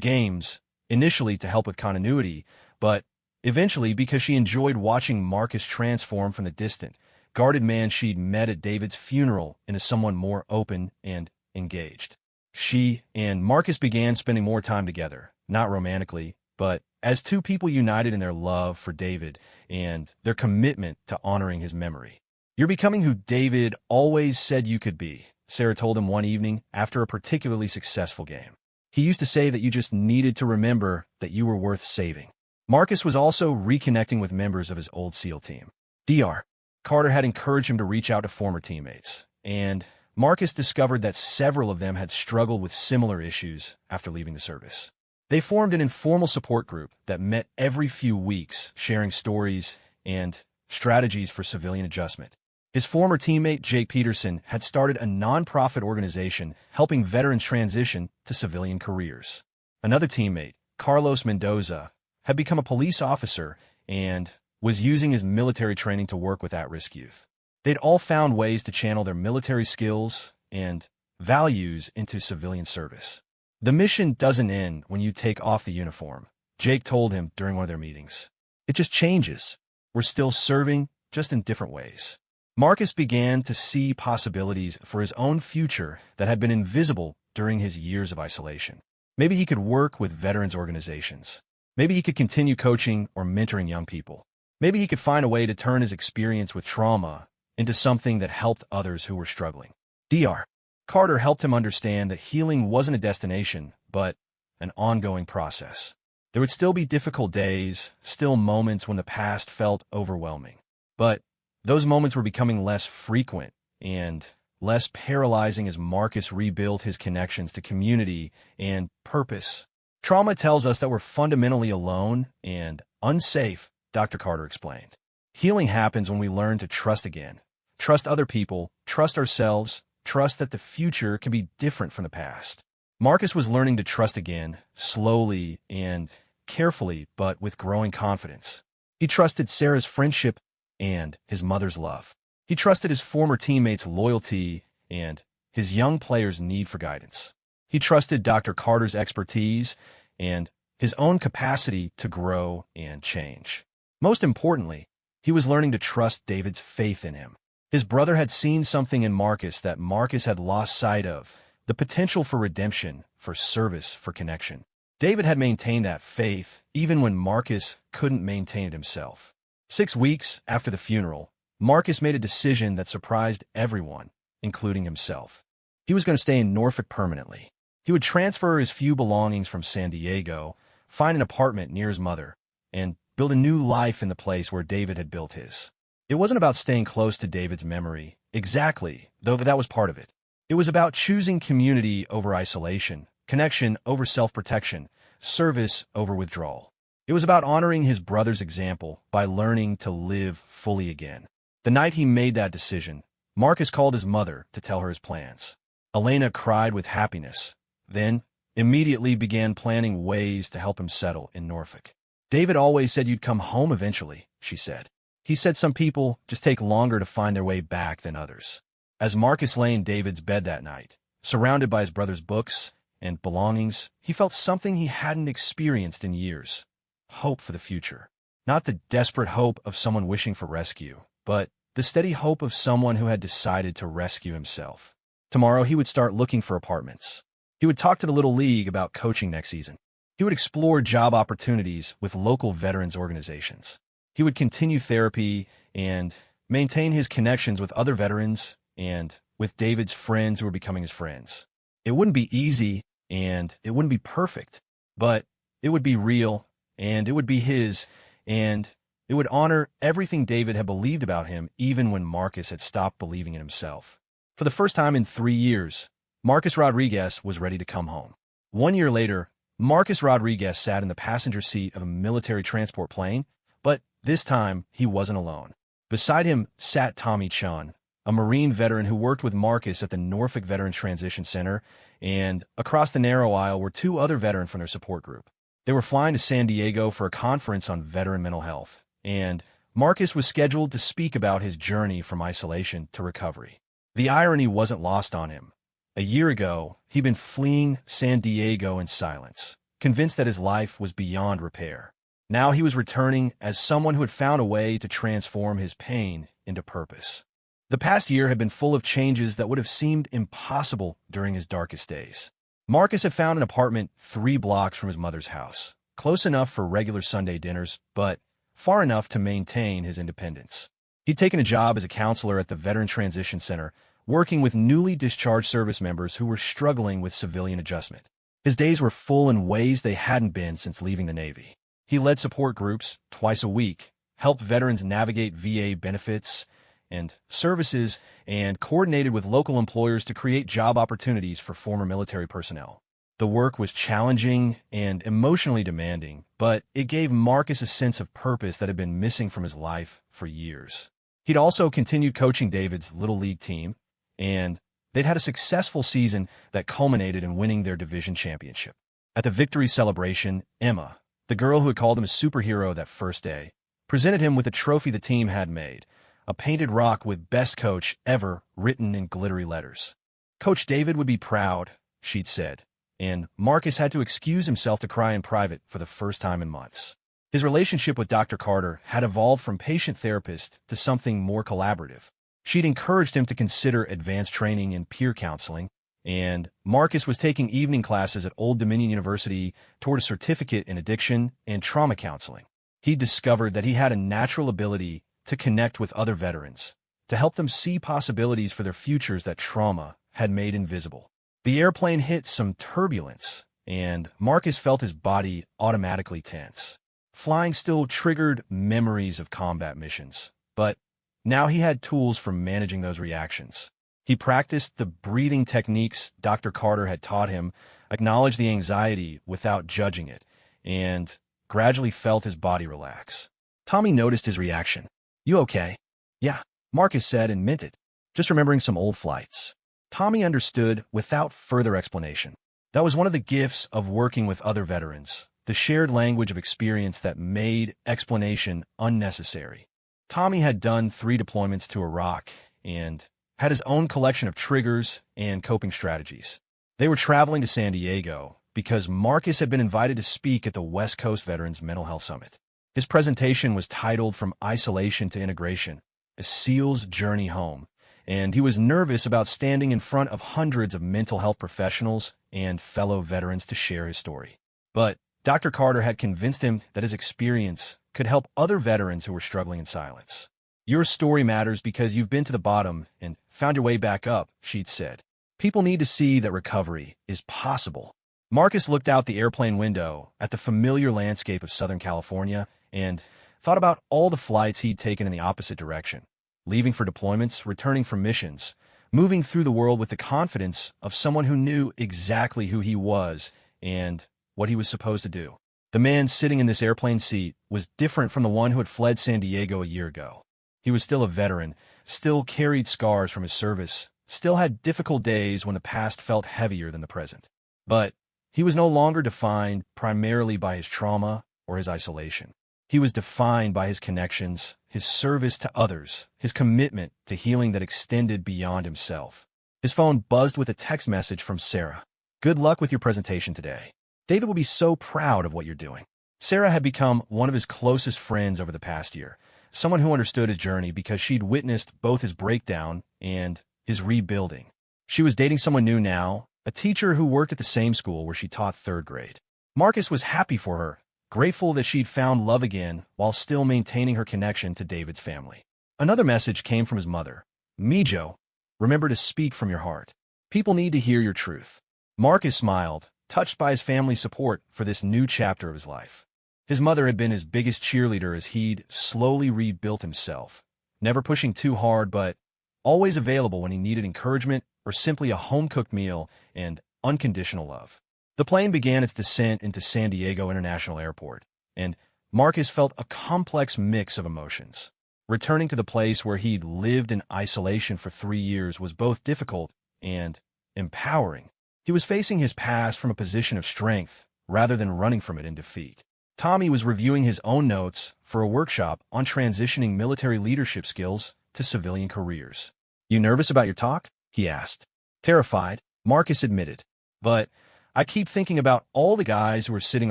games, initially to help with continuity, but eventually because she enjoyed watching Marcus transform from the distant, guarded man she'd met at David's funeral into someone more open and engaged. She and Marcus began spending more time together, not romantically, but as two people united in their love for David and their commitment to honoring his memory. You're becoming who David always said you could be, Sarah told him one evening after a particularly successful game. He used to say that you just needed to remember that you were worth saving. Marcus was also reconnecting with members of his old SEAL team. Dr. Carter had encouraged him to reach out to former teammates, and Marcus discovered that several of them had struggled with similar issues after leaving the service. They formed an informal support group that met every few weeks, sharing stories and strategies for civilian adjustment. His former teammate, Jake Peterson, had started a nonprofit organization helping veterans transition to civilian careers. Another teammate, Carlos Mendoza, had become a police officer and was using his military training to work with at-risk youth. They'd all found ways to channel their military skills and values into civilian service. The mission doesn't end when you take off the uniform, Jake told him during one of their meetings. It just changes. We're still serving, just in different ways. Marcus began to see possibilities for his own future that had been invisible during his years of isolation. Maybe he could work with veterans organizations. Maybe he could continue coaching or mentoring young people. Maybe he could find a way to turn his experience with trauma into something that helped others who were struggling. Dr. Carter helped him understand that healing wasn't a destination, but an ongoing process. There would still be difficult days, still moments when the past felt overwhelming. But those moments were becoming less frequent and less paralyzing as Marcus rebuilt his connections to community and purpose. Trauma tells us that we're fundamentally alone and unsafe, Dr. Carter explained. Healing happens when we learn to trust again. Trust other people, trust ourselves, trust that the future can be different from the past. Marcus was learning to trust again, slowly and carefully, but with growing confidence. He trusted Sarah's friendship and his mother's love. He trusted his former teammates' loyalty and his young players' need for guidance. He trusted Dr. Carter's expertise and his own capacity to grow and change. Most importantly, he was learning to trust David's faith in him. His brother had seen something in Marcus that Marcus had lost sight of, the potential for redemption, for service, for connection. David had maintained that faith even when Marcus couldn't maintain it himself. 6 weeks after the funeral, Marcus made a decision that surprised everyone, including himself. He was going to stay in Norfolk permanently. He would transfer his few belongings from San Diego, find an apartment near his mother, and build a new life in the place where David had built his. It wasn't about staying close to David's memory, exactly, though that was part of it. It was about choosing community over isolation, connection over self-protection, service over withdrawal. It was about honoring his brother's example by learning to live fully again. The night he made that decision, Marcus called his mother to tell her his plans. Elena cried with happiness, then immediately began planning ways to help him settle in Norfolk. David always said you'd come home eventually, she said. He said some people just take longer to find their way back than others. As Marcus lay in David's bed that night, surrounded by his brother's books and belongings, he felt something he hadn't experienced in years. Hope for the future. Not the desperate hope of someone wishing for rescue, but the steady hope of someone who had decided to rescue himself. Tomorrow he would start looking for apartments. He would talk to the Little League about coaching next season. He would explore job opportunities with local veterans organizations. He would continue therapy and maintain his connections with other veterans and with David's friends who were becoming his friends. It wouldn't be easy and it wouldn't be perfect, but it would be real and it would be his, and it would honor everything David had believed about him even when Marcus had stopped believing in himself. For the first time in 3 years, Marcus Rodriguez was ready to come home. 1 year later, Marcus Rodriguez sat in the passenger seat of a military transport plane, but this time he wasn't alone. Beside him sat Tommy Chun, a Marine veteran who worked with Marcus at the Norfolk Veterans Transition Center, and across the narrow aisle were 2 other veterans from their support group. They were flying to San Diego for a conference on veteran mental health, and Marcus was scheduled to speak about his journey from isolation to recovery. The irony wasn't lost on him. A year ago, he'd been fleeing San Diego in silence, convinced that his life was beyond repair. Now he was returning as someone who had found a way to transform his pain into purpose. The past year had been full of changes that would have seemed impossible during his darkest days. Marcus had found an apartment 3 blocks from his mother's house, close enough for regular Sunday dinners, but far enough to maintain his independence. He'd taken a job as a counselor at the Veteran Transition Center, working with newly discharged service members who were struggling with civilian adjustment. His days were full in ways they hadn't been since leaving the Navy. He led support groups twice a week, helped veterans navigate VA benefits and services, and coordinated with local employers to create job opportunities for former military personnel. The work was challenging and emotionally demanding, but it gave Marcus a sense of purpose that had been missing from his life for years. He'd also continued coaching David's Little League team, and they'd had a successful season that culminated in winning their division championship. At the victory celebration, Emma, the girl who had called him a superhero that first day, presented him with a trophy the team had made, a painted rock with "Best Coach Ever" written in glittery letters. Coach David would be proud, she'd said, and Marcus had to excuse himself to cry in private for the first time in months. His relationship with Dr. Carter had evolved from patient therapist to something more collaborative. She'd encouraged him to consider advanced training in peer counseling, and Marcus was taking evening classes at Old Dominion University toward a certificate in addiction and trauma counseling. He discovered that he had a natural ability to connect with other veterans, to help them see possibilities for their futures that trauma had made invisible. The airplane hit some turbulence, and Marcus felt his body automatically tense. Flying still triggered memories of combat missions, but now he had tools for managing those reactions. He practiced the breathing techniques Dr. Carter had taught him, acknowledged the anxiety without judging it, and gradually felt his body relax. Tommy noticed his reaction. "You okay?" "Yeah," Marcus said and meant it. "Just remembering some old flights." Tommy understood without further explanation. That was one of the gifts of working with other veterans, the shared language of experience that made explanation unnecessary. Tommy had done 3 deployments to Iraq and had his own collection of triggers and coping strategies. They were traveling to San Diego because Marcus had been invited to speak at the West Coast Veterans Mental Health Summit. His presentation was titled "From Isolation to Integration: A SEAL's Journey Home," and he was nervous about standing in front of hundreds of mental health professionals and fellow veterans to share his story. But Dr. Carter had convinced him that his experience could help other veterans who were struggling in silence. "Your story matters because you've been to the bottom and found your way back up," she'd said. "People need to see that recovery is possible." Marcus looked out the airplane window at the familiar landscape of Southern California and thought about all the flights he'd taken in the opposite direction, leaving for deployments, returning from missions, moving through the world with the confidence of someone who knew exactly who he was and what he was supposed to do. The man sitting in this airplane seat was different from the one who had fled San Diego a year ago. He was still a veteran, still carried scars from his service, still had difficult days when the past felt heavier than the present. But he was no longer defined primarily by his trauma or his isolation. He was defined by his connections, his service to others, his commitment to healing that extended beyond himself. His phone buzzed with a text message from Sarah. "Good luck with your presentation today. David will be so proud of what you're doing." Sarah had become one of his closest friends over the past year, someone who understood his journey because she'd witnessed both his breakdown and his rebuilding. She was dating someone new now, a teacher who worked at the same school where she taught 3rd grade. Marcus was happy for her, grateful that she'd found love again while still maintaining her connection to David's family. Another message came from his mother. "Mijo, remember to speak from your heart. People need to hear your truth." Marcus smiled, touched by his family's support for this new chapter of his life. His mother had been his biggest cheerleader as he'd slowly rebuilt himself, never pushing too hard but always available when he needed encouragement or simply a home-cooked meal and unconditional love. The plane began its descent into San Diego International Airport, and Marcus felt a complex mix of emotions. Returning to the place where he'd lived in isolation for 3 years was both difficult and empowering. He was facing his past from a position of strength rather than running from it in defeat. Tommy was reviewing his own notes for a workshop on transitioning military leadership skills to civilian careers. "You nervous about your talk?" he asked. "Terrified," Marcus admitted. "But I keep thinking about all the guys who are sitting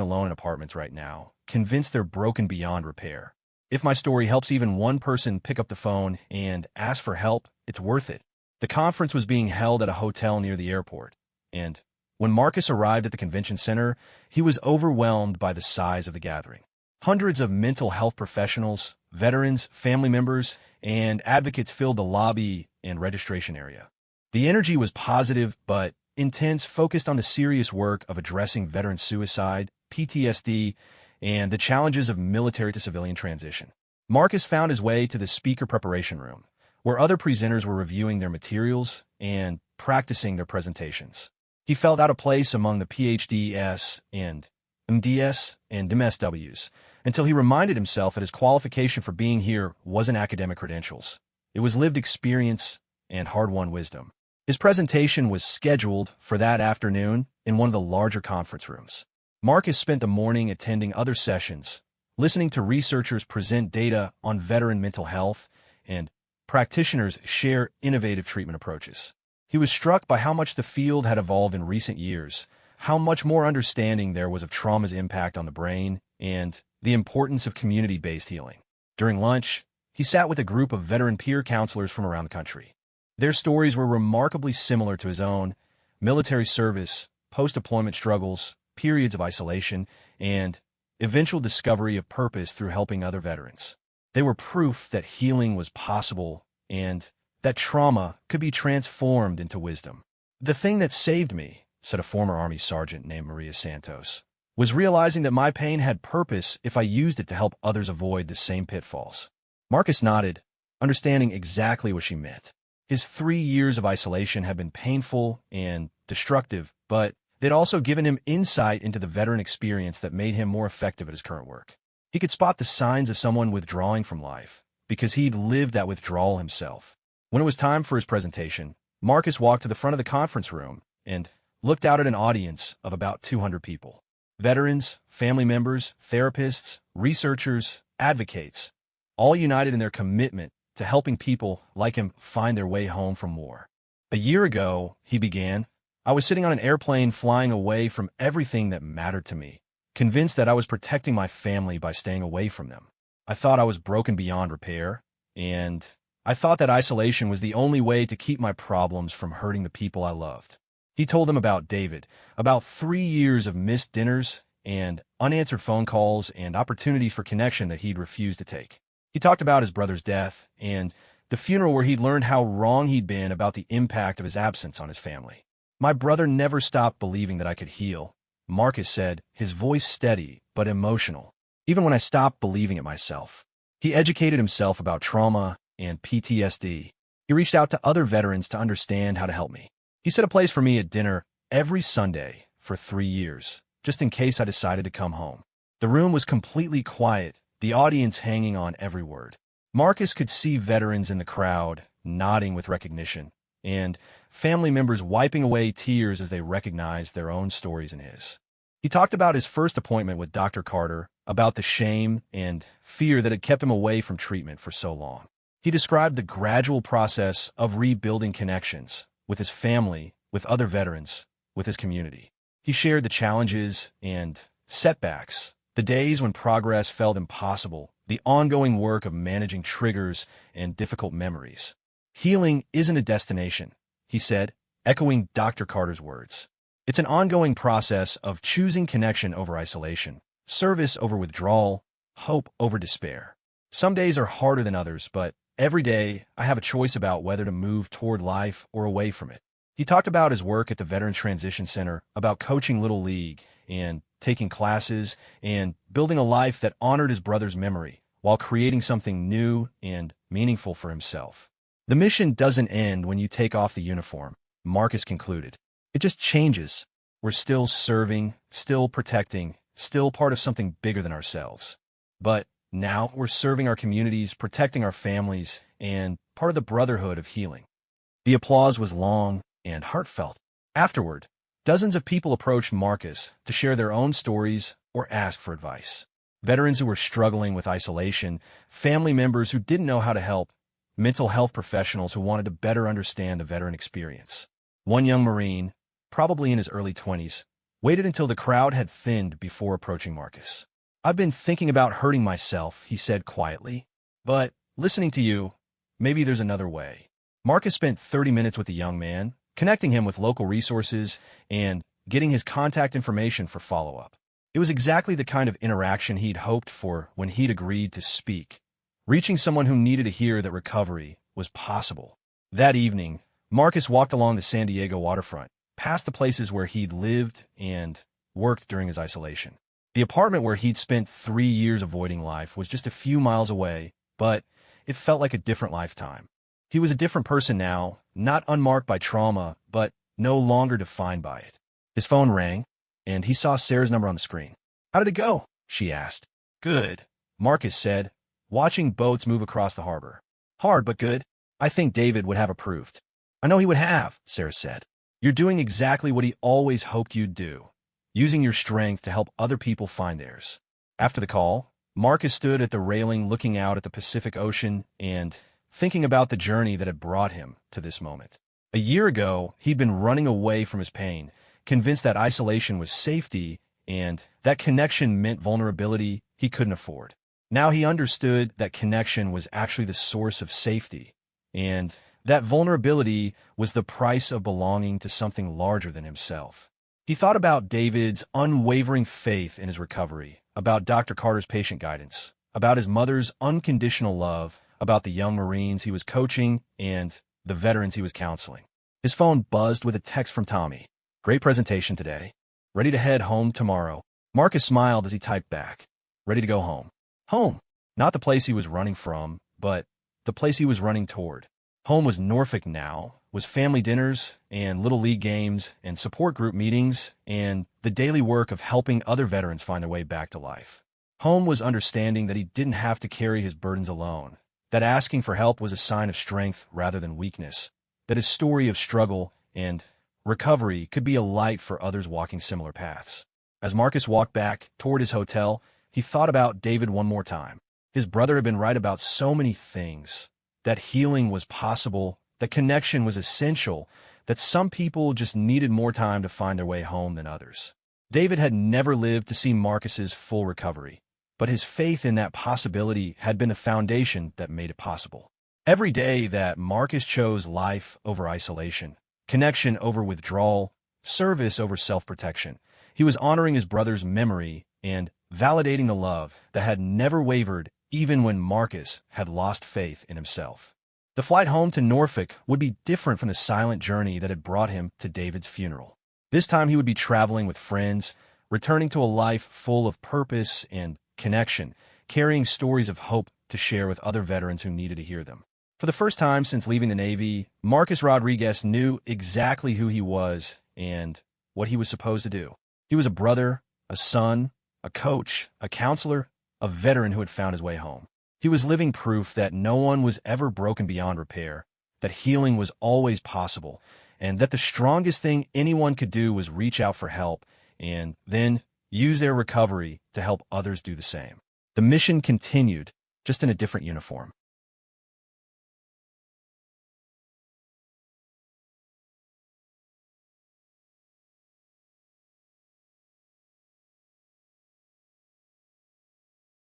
alone in apartments right now, convinced they're broken beyond repair. If my story helps even one person pick up the phone and ask for help, it's worth it." The conference was being held at a hotel near the airport, and when Marcus arrived at the convention center, he was overwhelmed by the size of the gathering. Hundreds of mental health professionals, veterans, family members, and advocates filled the lobby and registration area. The energy was positive but intense, focused on the serious work of addressing veteran suicide, PTSD, and the challenges of military to civilian transition. Marcus found his way to the speaker preparation room, where other presenters were reviewing their materials and practicing their presentations. He felt out of place among the PhDs and MDs and MSWs until he reminded himself that his qualification for being here wasn't academic credentials. It was lived experience and hard-won wisdom. His presentation was scheduled for that afternoon in one of the larger conference rooms. Marcus spent the morning attending other sessions, listening to researchers present data on veteran mental health and practitioners share innovative treatment approaches. He was struck by how much the field had evolved in recent years, how much more understanding there was of trauma's impact on the brain, and the importance of community-based healing. During lunch, he sat with a group of veteran peer counselors from around the country. Their stories were remarkably similar to his own: military service, post-deployment struggles, periods of isolation, and eventual discovery of purpose through helping other veterans. They were proof that healing was possible and that trauma could be transformed into wisdom. "The thing that saved me," said a former Army sergeant named Maria Santos, "was realizing that my pain had purpose if I used it to help others avoid the same pitfalls." Marcus nodded, understanding exactly what she meant. His 3 years of isolation had been painful and destructive, but they'd also given him insight into the veteran experience that made him more effective at his current work. He could spot the signs of someone withdrawing from life because he'd lived that withdrawal himself. When it was time for his presentation, Marcus walked to the front of the conference room and looked out at an audience of about 200 people. Veterans, family members, therapists, researchers, advocates, all united in their commitment to helping people like him find their way home from war. "A year ago," he began, "I was sitting on an airplane flying away from everything that mattered to me, convinced that I was protecting my family by staying away from them. I thought I was broken beyond repair, and I thought that isolation was the only way to keep my problems from hurting the people I loved." He told them about David, about 3 years of missed dinners and unanswered phone calls and opportunities for connection that he'd refused to take. He talked about his brother's death and the funeral where he'd learned how wrong he'd been about the impact of his absence on his family. "My brother never stopped believing that I could heal," Marcus said, his voice steady but emotional, "even when I stopped believing it myself." He educated himself about trauma and PTSD. He reached out to other veterans to understand how to help me. He set a place for me at dinner every Sunday for 3 years, just in case I decided to come home. The room was completely quiet, the audience hanging on every word. Marcus could see veterans in the crowd nodding with recognition, and family members wiping away tears as they recognized their own stories in his. He talked about his first appointment with Dr. Carter, about the shame and fear that had kept him away from treatment for so long. He described the gradual process of rebuilding connections with his family, with other veterans, with his community. He shared the challenges and setbacks, the days when progress felt impossible, the ongoing work of managing triggers and difficult memories. Healing isn't a destination, he said, echoing Dr. Carter's words. It's an ongoing process of choosing connection over isolation, service over withdrawal, hope over despair. Some days are harder than others, but every day I have a choice about whether to move toward life or away from it. He talked about his work at the Veterans Transition Center, about coaching Little League and taking classes and building a life that honored his brother's memory while creating something new and meaningful for himself. The mission doesn't end when you take off the uniform, Marcus concluded. It just changes. We're still serving, still protecting, still part of something bigger than ourselves. But now we're serving our communities, protecting our families, and part of the brotherhood of healing. The applause was long and heartfelt. Afterward, dozens of people approached Marcus to share their own stories or ask for advice. Veterans who were struggling with isolation, family members who didn't know how to help, mental health professionals who wanted to better understand the veteran experience. One young Marine, probably in his early 20s, waited until the crowd had thinned before approaching Marcus. "I've been thinking about hurting myself," he said quietly. "But listening to you, maybe there's another way." Marcus spent 30 minutes with the young man, connecting him with local resources and getting his contact information for follow-up. It was exactly the kind of interaction he'd hoped for when he'd agreed to speak, reaching someone who needed to hear that recovery was possible. That evening, Marcus walked along the San Diego waterfront, past the places where he'd lived and worked during his isolation. The apartment where he'd spent 3 years avoiding life was just a few miles away, but it felt like a different lifetime. He was a different person now, not unmarked by trauma, but no longer defined by it. His phone rang, and he saw Sarah's number on the screen. "How did it go?" she asked. "Good," Marcus said, watching boats move across the harbor. "Hard, but good. I think David would have approved." "I know he would have," Sarah said. "You're doing exactly what he always hoped you'd do, using your strength to help other people find theirs." After the call, Marcus stood at the railing looking out at the Pacific Ocean and thinking about the journey that had brought him to this moment. A year ago, he'd been running away from his pain, convinced that isolation was safety and that connection meant vulnerability he couldn't afford. Now he understood that connection was actually the source of safety, and that vulnerability was the price of belonging to something larger than himself. He thought about David's unwavering faith in his recovery, about Dr. Carter's patient guidance, about his mother's unconditional love, about the young Marines he was coaching, and the veterans he was counseling. His phone buzzed with a text from Tommy. "Great presentation today. Ready to head home tomorrow." Marcus smiled as he typed back. Ready to go home. Home. Not the place he was running from, but the place he was running toward. Home was Norfolk now, was family dinners and Little League games and support group meetings and the daily work of helping other veterans find their way back to life. Home was understanding that he didn't have to carry his burdens alone, that asking for help was a sign of strength rather than weakness, that his story of struggle and recovery could be a light for others walking similar paths. As Marcus walked back toward his hotel, he thought about David one more time. His brother had been right about so many things. That healing was possible, that connection was essential, that some people just needed more time to find their way home than others. David had never lived to see Marcus's full recovery, but his faith in that possibility had been the foundation that made it possible. Every day that Marcus chose life over isolation, connection over withdrawal, service over self-protection, he was honoring his brother's memory and validating the love that had never wavered even when Marcus had lost faith in himself. The flight home to Norfolk would be different from the silent journey that had brought him to David's funeral. This time he would be traveling with friends, returning to a life full of purpose and connection, carrying stories of hope to share with other veterans who needed to hear them. For the first time since leaving the Navy, Marcus Rodriguez knew exactly who he was and what he was supposed to do. He was a brother, a son, a coach, a counselor, a veteran who had found his way home. He was living proof that no one was ever broken beyond repair, that healing was always possible, and that the strongest thing anyone could do was reach out for help and then used their recovery to help others do the same. The mission continued, just in a different uniform.